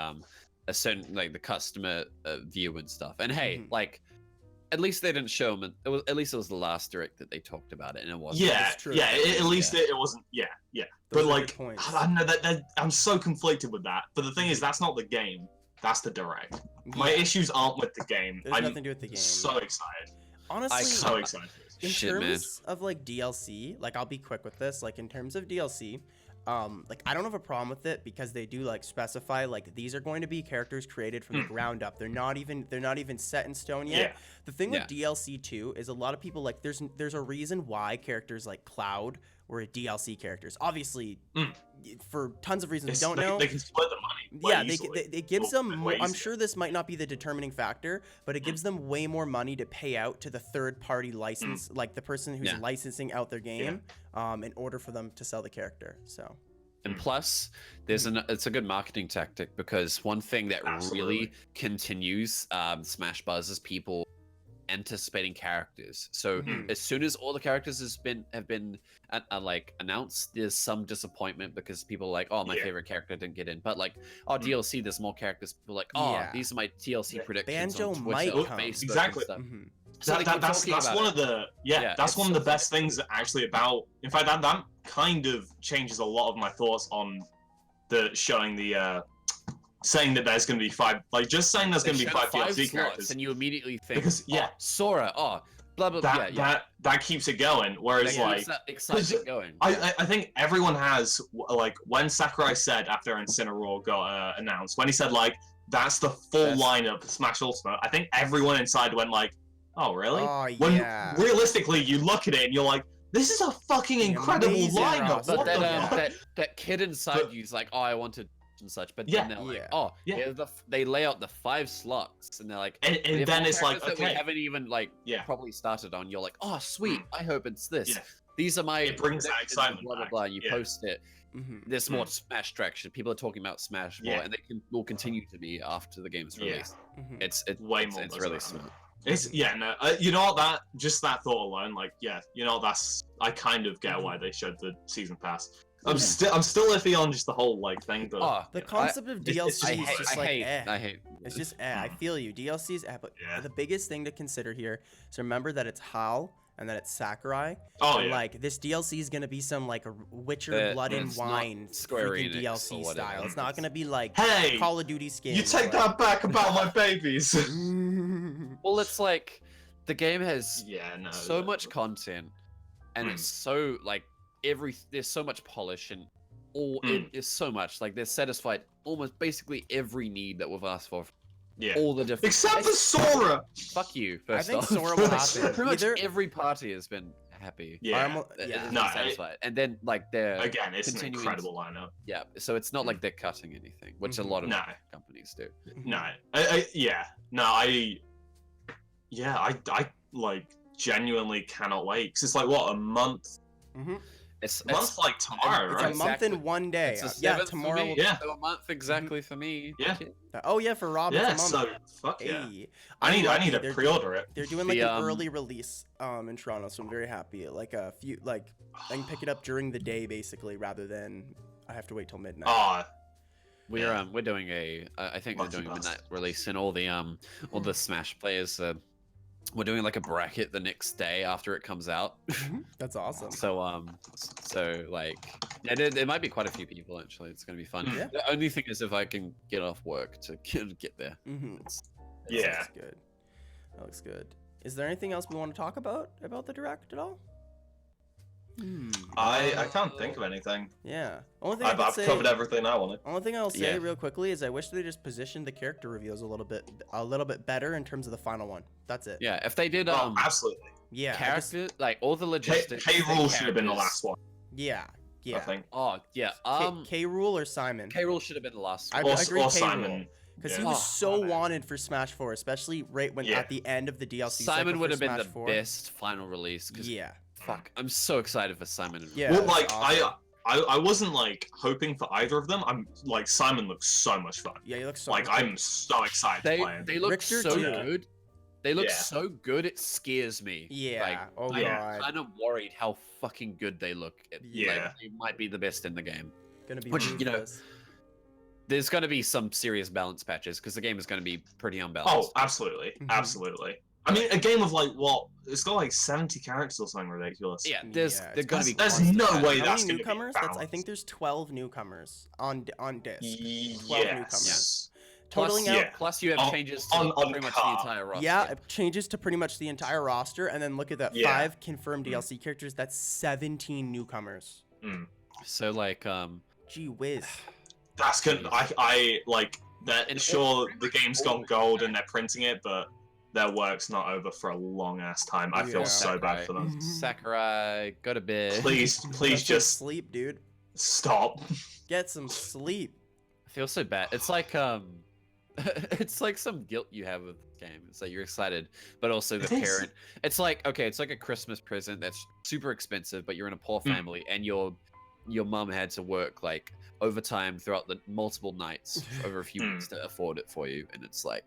a certain like the customer view and stuff. And hey, Mhm. like at least they didn't show them. At least it was the last direct that they talked about it, and it wasn't. yeah, That's true. yeah. At least Yeah. it wasn't. Yeah, yeah. Those but are like, good points. I don't know that I'm so conflicted with that. But the thing is, that's not the game. That's the direct. My Yeah. issues aren't with the game. There's I'm nothing to do with the game. so excited. Honestly, So excited. for this. in Shit, man. terms of like DLC, like I'll be quick with this. Like in terms of DLC, like I don't have a problem with it because they do like specify like these are going to be characters created from the ground up. They're not even set in stone yet. Yeah. The thing with Yeah. DLC too is a lot of people like there's a reason why characters like Cloud were DLC characters. Obviously, for tons of reasons we don't know. They can split the money. way Yeah, easily. it gives Well, them. way I'm easier. sure this might not be the determining factor, but it gives them way more money to pay out to the third-party license, like the person who's Yeah. licensing out their game, in order for them to sell the character. So And plus, it's a good marketing tactic because one thing that Absolutely. really continues Smash Buzz is people anticipating characters. So Mhm. as soon as all the characters have been like announced, there's some disappointment because people are like, oh, my Yeah. favorite character didn't get in. But like, oh, DLC, there's more characters. People are like, oh, Yeah. these are my TLC Yeah. predictions Banjo on Twitter, might or come. Facebook, Exactly. and stuff. mhm. So they keep that's talking about one it. of the Yeah, that's it's one of the so best things actually about. In fact, that kind of changes a lot of my thoughts on the showing the saying that there's going to be 5, like just saying there's They going to be showed 5 DLC slots, characters. and you immediately think, Because, yeah. oh, Sora, blah blah. That keeps it going. Whereas That like keeps that excitement going. I think everyone has like when Sakurai said after Incineroar got announced, when he said like that's the full lineup for Smash Ultimate, I think everyone inside went like, oh really? Oh When yeah. realistically you look at it and you're like, this is a fucking incredible amazing lineup. roster. What But the Yeah. fuck? that kid inside you's like, oh, I wanted and such. But then they're like, oh, they lay out the 5 slots, and they're like, and then it's like, that we okay, haven't even like probably started on. You're like, oh, sweet. I hope it's this. Yeah. These are my. It brings that predictions and excitement Blah blah back. blah. And you post it. There's more Mhm. Smash traction. People are talking about Smash more, and they will continue to be after the game's released. It's way more. It's really smart. It's no. You know what? That thought alone, like, you know, I kind of get why they showed the season pass. I'm still iffy on just the whole like thing, but the concept of DLC is just like I hate. It's just I feel you. DLC is but the biggest thing to consider here is remember that it's HAL and that it's Sakurai. Oh and, yeah. like this DLC is gonna be some like a Witcher Blood and Wine Square freaking Enix DLC or style. whatever. It's not gonna be like Hey, Call of Duty skin. You take that back about my babies. Well, it's like the game has so that- much content, and it's so like there's so much polish and it is so much like they're satisfied almost basically every need that we've asked for. Yeah. All the different. Except for Sora. Fuck you. I First think off. Sora will happen. Pretty much every party has been happy. Yeah. Satisfied. And then like they're Again, it's an continuing incredible lineup. Yeah. So it's not like they're cutting anything, which a lot of companies do. No. I like genuinely cannot wait. 'Cause it's like what, a month? It's like tomorrow, it's right? a month and one day. It's the Yeah, 7th tomorrow. For me. Will... Yeah, so a month exactly for me. Yeah. Oh yeah, for Rob. Yeah. It's a month. So fuck yeah. Hey. I need to pre-order it. They're doing like an early release in Toronto, so I'm very happy. Like a few, like I can pick it up during the day basically, rather than I have to wait till midnight. We're doing I think they're doing a midnight release, and all the Smash players. We're doing like a bracket the next day after it comes out. That's awesome. So like there might be quite a few people actually. It's gonna be fun. Yeah. The only thing is if I can get off work to get there. That's good. That looks good. Is there anything else we want to talk about the Direct at all? I can't think of anything. Yeah. Only thing I've covered everything I wanted. Only thing I'll say real quickly is I wish they just positioned the character reveals a little bit better in terms of the final one. That's it. Yeah, if they did absolutely. Yeah. Character like all the logistics. K Rool should have been the last one. Yeah. I think. Oh yeah. K Rool or Simon? K Rool should have been the last one. I agree. Or K Simon. Rool. Because he was so wanted for Smash 4, especially right when at the end of the DLC. Simon would have been the 4. best final release. Fuck, I'm so excited for Simon. Yeah. Well, like awesome. I wasn't like hoping for either of them. I'm like Simon looks so much fun. Yeah, he looks so like I'm so excited to play him. They look Richter so too. good. They look so good. It scares me. Yeah. Like, I'm kind of worried how fucking good they look. Yeah. Like, they might be the best in the game. Gonna be Which ruthless. There's going to be some serious balance patches because the game is going to be pretty unbalanced. Oh, absolutely, absolutely. I mean, a game of like what? It's got like 70 characters or something ridiculous. Yeah, there's going to be. There's no way How that's many going to be newcomers? I think there's 12 newcomers on disc. 12 newcomers. Totaling out. Plus, you have changes to pretty much the entire roster. Yeah, it changes to pretty much the entire roster, and then look at that 5 confirmed DLC characters. That's 17 newcomers. So like, gee whiz. That's good. I like that. And sure, the game's gone gold and they're printing it, but their work's not over for a long ass time. I feel so bad for them. Sakurai, go to bed. Please just sleep, dude. Stop. Get some sleep. I feel so bad. It's like it's like some guilt you have with this game. It's like you're excited, but also the parent. It's like it's like a Christmas present that's super expensive, but you're in a poor family and your mum had to work like overtime throughout the multiple nights over a few weeks to afford it for you, and it's like.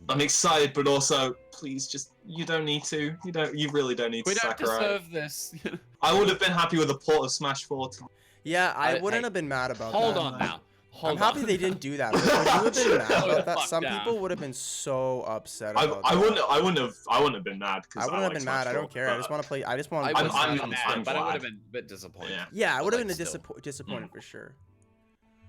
I'm excited, but also, please, just you don't need to. You really don't need to. We don't Sakurai. deserve this. I would have been happy with a port of Smash 4. Yeah, I wouldn't have been mad about that. Hold on now. I'm happy they didn't do that. Would you have been mad about that? Some people would have been so upset about I wouldn't have been mad. I wouldn't have been mad. I don't care. I just want to play. I just want to. I'm mad, but I would have been a bit disappointed. Yeah, I would have been disappointed for sure.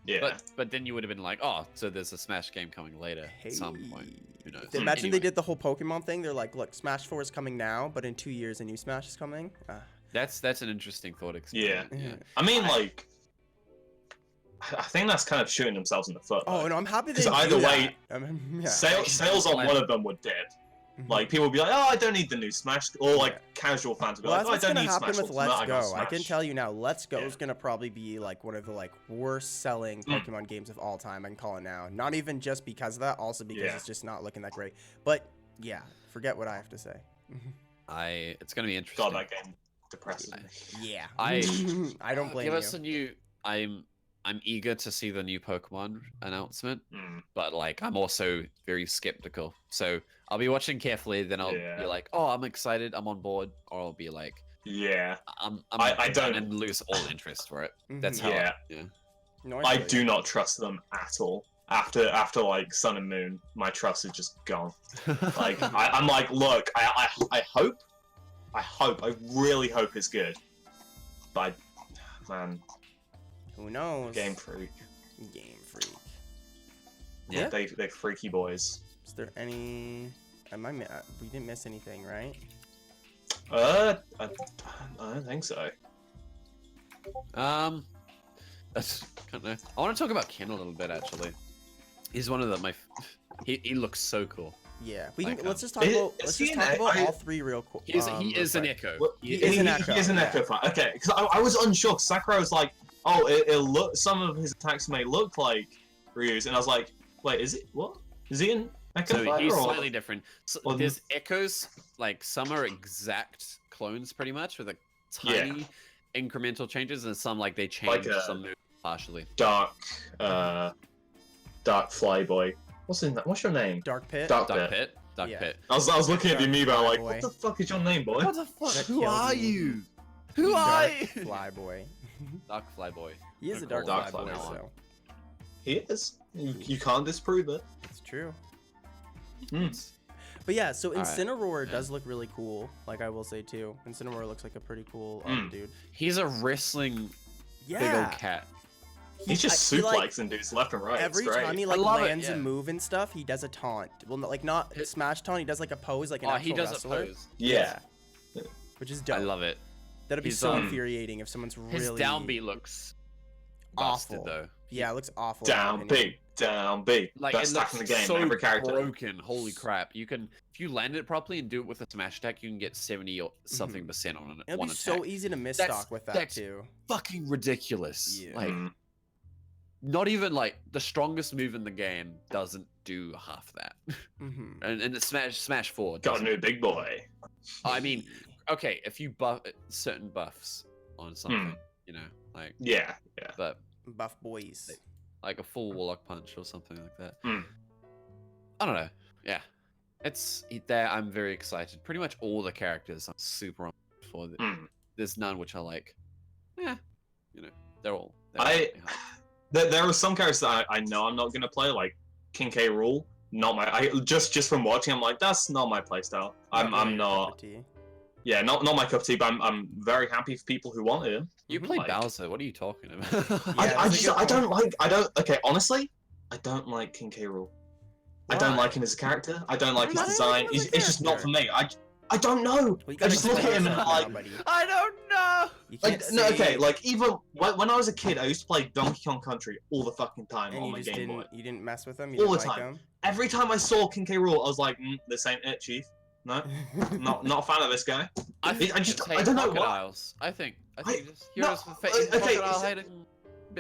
Yeah. But then you would have been like, oh, so there's a Smash game coming later at some point. Who knows? Imagine Anyway, they did the whole Pokemon thing. They're like, look, Smash 4 is coming now, but in 2 years a new Smash is coming. that's an interesting thought Yeah. experiment. Yeah. I mean, like, I think that's kind of shooting themselves in the foot. Oh, though. no, I'm happy they 'Cause didn't either do way, that. I mean, yeah. Sales on one of them were dead. Mhm. Like, people would be like, oh, I don't need the new Smash. Or, like, Yeah. casual fans would be Well, like, that's oh, I what's don't gonna need happen Smash with Ultimate, Let's I got Go. I can Smash. tell you now, Let's Go is Yeah. gonna probably be like one of the like worst selling Pokemon games of all time. I can call it now. Not even just because of that, also because Yeah. it's just not looking that great. But yeah, forget what I have to say. It's gonna be interesting. God, that game depresses me. Yeah, I I don't blame give you. us a new. I'm eager to see the new Pokemon announcement, Mm. but like I'm also very skeptical. So I'll be watching carefully. Then I'll be Yeah. like, oh, I'm excited, I'm on board, or I'll be like, Yeah. I don't- and lose all interest for it. That's how. Yeah. Yeah. No, I feel do you. not trust them at all. After like Sun and Moon, my trust is just gone. Like I'm like, look, I hope, I really hope it's good. But man, Who knows? Game Freak, Game Freak. Yeah. they freaky boys. Is there any? We didn't miss anything, right? I don't think so. That's kind of. I want to talk about Ken a little bit actually. He's one of the he looks so cool. Yeah, we can. Like, Let's just talk is- about. is Let's he just an talk e- about I- all three real quick. He is an Echo. Well, He is an he Echo, is an yeah. Echo fan. Okay, because I was unsure. 'Cause Sakura was like, oh, it look. Some of his attacks may look like Ryu's, and I was like, wait, is it what? Is he an Echo So fighter he's or? slightly different. So or- there's echoes, like some are exact clones pretty much with a tiny incremental changes, and some like they change Like, some moves partially. Dark Flyboy. What's your name? Dark Pit. Dark Dark Pit. Pit. Dark Yeah. Pit. I was looking at the amiibo, I'm like, Flyboy. what the fuck is your name, boy? What the fuck? That Who killed are me. you? Who are Dark you? Flyboy. Dark Flyboy. He is a Gonna dark call him Flyboy, Dark Flyboy. so He is. You can't disprove it. it's true. Mm. But yeah, so Alright, Incineroar yeah. does look really cool. Like I will say too, Incineroar looks like a pretty cool dude. He's a wrestling big old Yeah, cat. He's just he, like, suplexing dudes left and right. every it's great. time he I like love it, lands a yeah. move and stuff, he does a taunt. Well, like not Hit- smash taunt. He does like a pose, like an Oh, actual he does wrestler. a pose. Yeah. Which is I dope. love it. That'd be He's, so um, infuriating if someone's His really downbeat looks busted awful. though. Yeah, it looks awful. in my Down opinion. B. Down B. Like Best it attack looks in the game. so Every character. broken. Holy crap! You can if you land it properly and do it with a smash attack, you can get 70 or something percent on it. It'll One be attack. so easy to miss That's- stock with that that's- too. Fucking ridiculous. Yeah. Like Mm. not even like the strongest move in the game doesn't do half that. Mm-hmm. And the Smash 4 Got a doesn't. new big boy. I mean, okay, if you buff certain buffs on something, you know, like Yeah. Yeah. but Buff boys. like a full Warlock punch or something like that. Hmm. I don't know. Yeah, it's there. I'm very excited. Pretty much all the characters I'm super on for. Mm. There's none which I like. Yeah, you know, they're all. There are some characters that I know I'm not gonna play, like King K. Rool. Not my. Just from watching, I'm like, that's not my playstyle. I'm really your cup not. of tea. Yeah, not my cup of tea. But I'm very happy for people who want it. You play Like- Bowser. What are you talking about? Yeah, I that's a just good I don't point. like Okay, honestly, I don't like King K. Rool. I don't Why? like him as a character. I don't like his Why don't you design. like him as a It's just not for me. I don't know. Well, you I gotta just look at explain him and yourself like. now, buddy. I don't know. You Like, can't no, say- okay, like even when I was a kid, I used to play Donkey Kong Country all the fucking time and on you my just Game Boy. didn't. You didn't mess with him. All You the didn't like time. Every time I saw King K. Rool, I was like, this ain't it, Chief. No, him. not a fan of this guy. I think just- it's I hate don't know why. crocodiles. I think just no, heroes for okay, crocodile is- hating.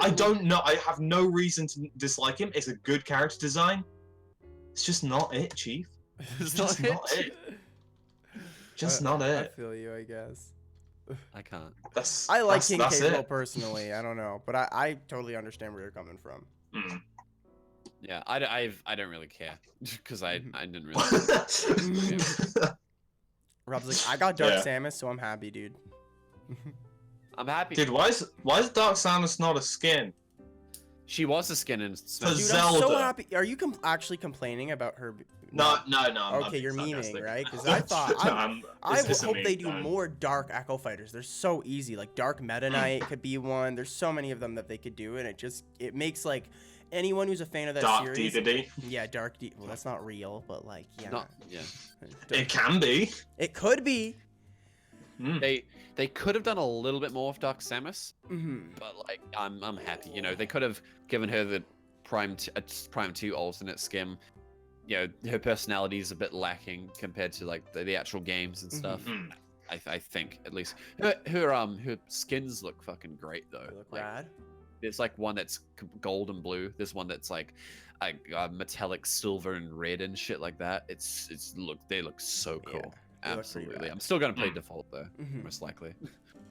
I don't know. I have no reason to dislike him. It's a good character design. It's just not it, Chief. It's just not it. Just not I it. feel you, I guess. I can't. That's I like that's, King that's K. Rool it. personally. I don't know, but I totally understand where you're coming from. Mm. Yeah, I don't really care because I didn't really. Rob's like, I got Dark Yeah. Samus, so I'm happy, dude. I'm happy. Dude, why is Dark Samus not a skin? She was a skin in Smash. Dude, I'm so Zelda. happy. Are you actually complaining about her? No. I'm Okay, you're being memeing, sarcastic. right? 'Cause I thought- I it's just a hope meme, they do man. more Dark Echo Fighters. They're so easy. Like Dark Meta Knight could be one. There's so many of them that they could do, and it makes like anyone who's a fan of that Dark series, D. yeah, Dark D. Well, that's not real, but like, yeah, Yeah. It can be. it could be. They could have done a little bit more with Dark Samus, Mm-hmm. but like I'm happy. You know, they could have given her the Prime 2 alternate skin. You know, her personality is a bit lacking compared to like the actual games and stuff. Mm. I think at least her skins look fucking great though. They look Like, rad. there's like one that's gold and blue. There's one that's like metallic silver and red and shit like that. They look so cool. Yeah, they look pretty Absolutely. rad. I'm still gonna play default though, Mhm. most likely.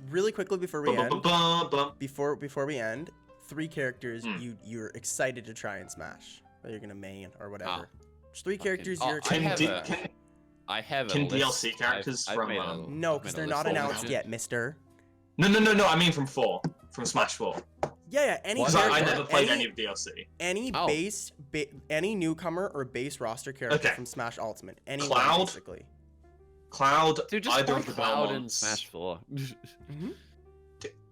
Really quickly before we end, Bum. before we end, 3 characters Mm. you're excited to try and smash, that you're gonna main or whatever. Ah. Just 3 characters Oh, you're I excited have to a- try. I have Can a list. DLC characters I've from, made No, I've because made a they're list not of announced them. yet, mister. No. I mean from 4, from Smash 4. Yeah, any Because character, I never played any, any of DLC. any Oh. any newcomer or base roster character Okay. from Smash Ultimate. Anyone, Cloud? basically. Cloud, Dude, just either play of the Cloud in Belmonts. Smash 4.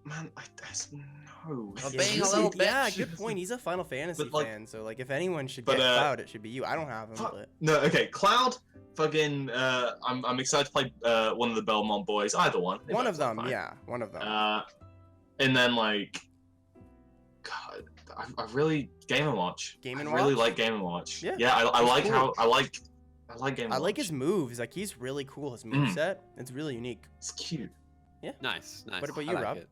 Man, no. I'm Yeah, being he's a little yeah, bitch. good point. He's a Final Fantasy But, like- fan, so like if anyone should But, get Cloud, it should be you. I don't have him, Fuck. but No, okay, Cloud, fucking, I'm excited to play one of the Belmont boys, either one. They one both of sound them, fine. yeah, one of them. And then like, God, I really Game and Watch. Game and I really Watch? like Game and Watch. Yeah, Yeah, I he's like cool. how I like Game and I Watch. like his moves. Like he's really cool. His Mm. moveset, it's really unique. It's cute. Nice. What about I you, like Rob? it.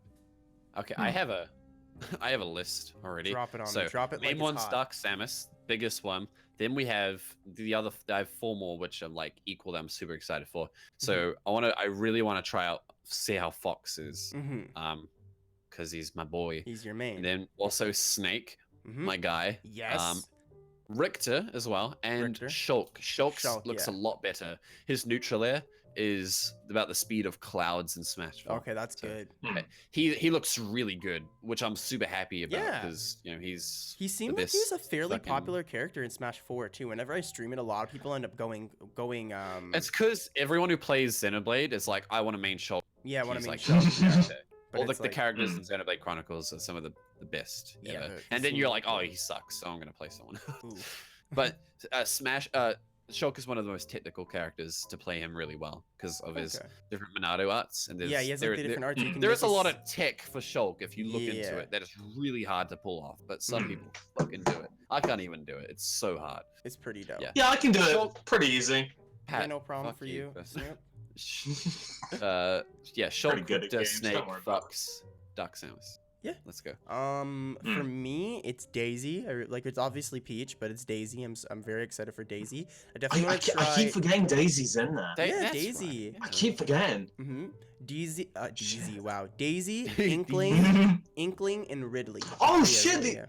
Okay, I have a list already. Drop it on So me. Drop it like main it's one's hot. Dark Samus, biggest one. Then we have the other. I have 4 more, which I'm like equal. That I'm super excited for. So I really want to try out, see how Fox is, Mm-hmm. because he's my boy. He's your main. And then also Snake, Mhm. my guy. Yes. Richter as well, and Richter. Shulk. Shulk, Looks yeah. a lot better. His neutral air is about the speed of Clouds in Smash 4. Okay, that's So, good. He looks really good, which I'm super happy about Yeah. because you know he's He seemed the like he was a best fairly fucking- popular character in Smash 4 too. Whenever I stream it, a lot of people end up going. It's because everyone who plays Xenoblade is like, I want to main Shulk. Yeah, what I He's mean. like Shulk, the yeah. character. But All the it's like- characters in Xenoblade Chronicles are some of the best Yeah, ever. but And he then you're seemed like, oh, good. he sucks, so I'm gonna play someone. Ooh. But Shulk is one of the most technical characters to play him really well because of his Okay. different Monado arts. And Yeah, he has like the different arts. You can there make is a lot his- of tech for Shulk if you look into Yeah. it that is really hard to pull off, but some people fucking do it. I can't even do it. It's so hard. It's pretty dope. Yeah. Yeah, I can do it. Shulk- Pretty easy. Yeah, Pat, no problem fuck for you. first. Snoop. Yeah, Pretty Shulk, good at Richter, games, Snake, don't worry about it. Fox, Dark Samus. Yeah. Let's go. For me, it's Daisy. Like it's obviously Peach, but it's Daisy. I'm very excited for Daisy. I definitely want to try. I keep forgetting Daisy's in there. Yeah, That's Daisy. right, I yeah. keep forgetting. Mm-hmm. Daisy. Wow. Daisy, Daisy. Inkling, and Ridley. Oh, Yeah, shit, yeah, yeah.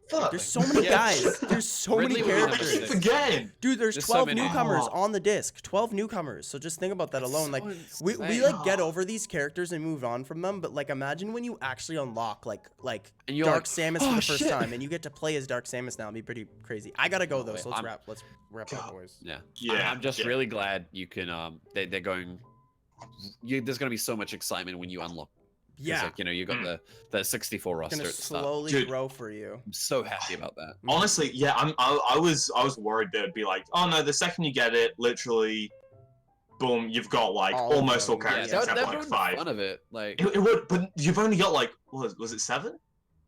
Fuck. There's so many Yeah. guys. There's so Ridley many would be I number keep characters. six. forgetting. Dude, there's There's so 12 many. newcomers Oh. on the disc. 12 newcomers. So just think about that alone. Like we insane. like get over these characters and move on from them, but like imagine when you actually unlock like And you're Dark like, Samus for "Oh, the first shit." time and you get to play as Dark Samus now. It'd be pretty crazy. I got to go though. wait, So let's wrap up, boys. Yeah. Yeah, I'm just yeah. really glad you can. They're going. There's gonna be so much excitement when you unlock. 'cause, Yeah. like, you know, you got the 64 It's roster going to at the start. slowly Dude. grow for you. I'm so happy about that. Honestly, yeah, I was worried that it'd be like, oh no, the second you get it, literally, boom, you've got like All of almost all them, Yeah, characters yeah. except that like ruined 5. fun of it. Like, It would, but you've only got like, was it 7?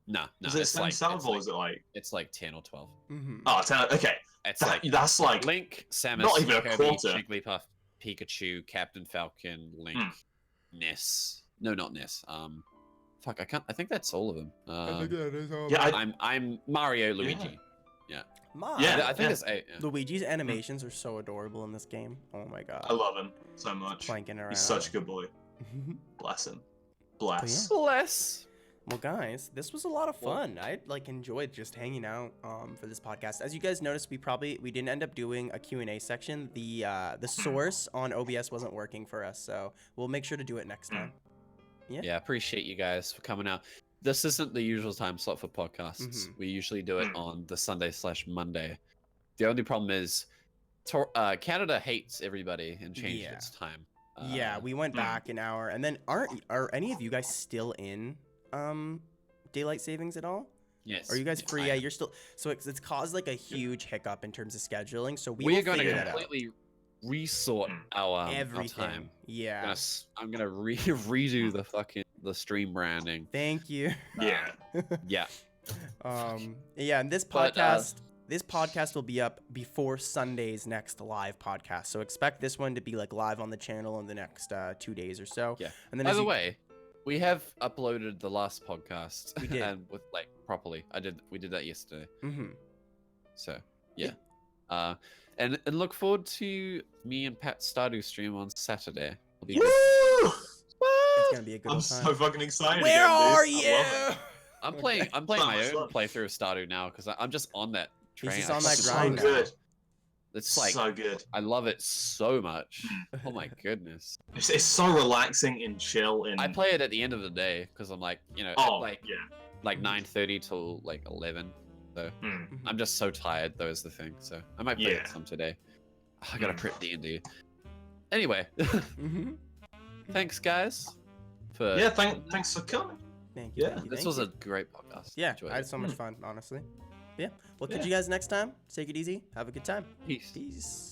no, Was it it's 7 like, itself, it's or like was it like, it's like 10 or 12. Mm-hmm. oh, 10? Okay, It's that, like that's like, Link, Samus, not even a Kirby, quarter. Jigglypuff, Pikachu, Captain Falcon, Link, Ness. No, not Ness. Fuck, I can't. I think that's all of them. yeah, I'm Mario, Luigi. Yeah, I think it's 8. Yeah. Luigi's animations are so adorable in this game. Oh my god. I love him so much. Clanking around. He's such a good boy. Bless him. Bless. Bless. Well, guys, this was a lot of fun. I like enjoyed just hanging out for this podcast. As you guys noticed, we didn't end up doing a Q&A section. The source on OBS wasn't working for us, so we'll make sure to do it next time. Yeah, appreciate you guys for coming out. This isn't the usual time slot for podcasts. Mhm. We usually do it on the Sunday/Monday. The only problem is Canada hates everybody and changed Yeah. its time. Yeah, we went back an hour, and then are any of you guys still in daylight savings at all? Yes. Are you guys free? I Yeah, am. you're still. So it's caused like a huge hiccup in terms of scheduling. So we We will are going figure to that out. completely resort Mm. our Everything. time. Yeah. I'm gonna redo the stream branding. Thank you. Yeah. Yeah. Yeah, and But, this podcast will be up before Sunday's next live podcast. So expect this one to be like live on the channel in the next 2 days or so. Yeah. And then By as the you, way, we have uploaded the last podcast. We did. And with like properly. We did that yesterday. Mhm. So yeah. And look forward to me and Pat Stardew stream on Saturday. It'll be Woo! good. It's gonna be a good I'm old time. so fucking excited. Where again, dude. are I you? love it. I'm playing So my much own fun. playthrough of Stardew now because I'm just on that He's train. just I on that fucking So grind love it. now. good. It's like So good. I love it so much. Oh my goodness. It's so relaxing and chill. And I play it at the end of the day because I'm like, oh, like yeah. like 9:30 till like 11. So Mm. I'm just so tired. Though is the thing. So I might play Yeah. it some today. I gotta Mm. prep D&D. Anyway, Mhm. thanks guys. For Yeah, thanks for coming. Thank you. Yeah, thank you, this thank was you. a great podcast. Yeah. Enjoyed I had it. so much fun, honestly. Yeah. We'll catch Yeah. you guys next time. Take it easy. Have a good time. Peace. Peace.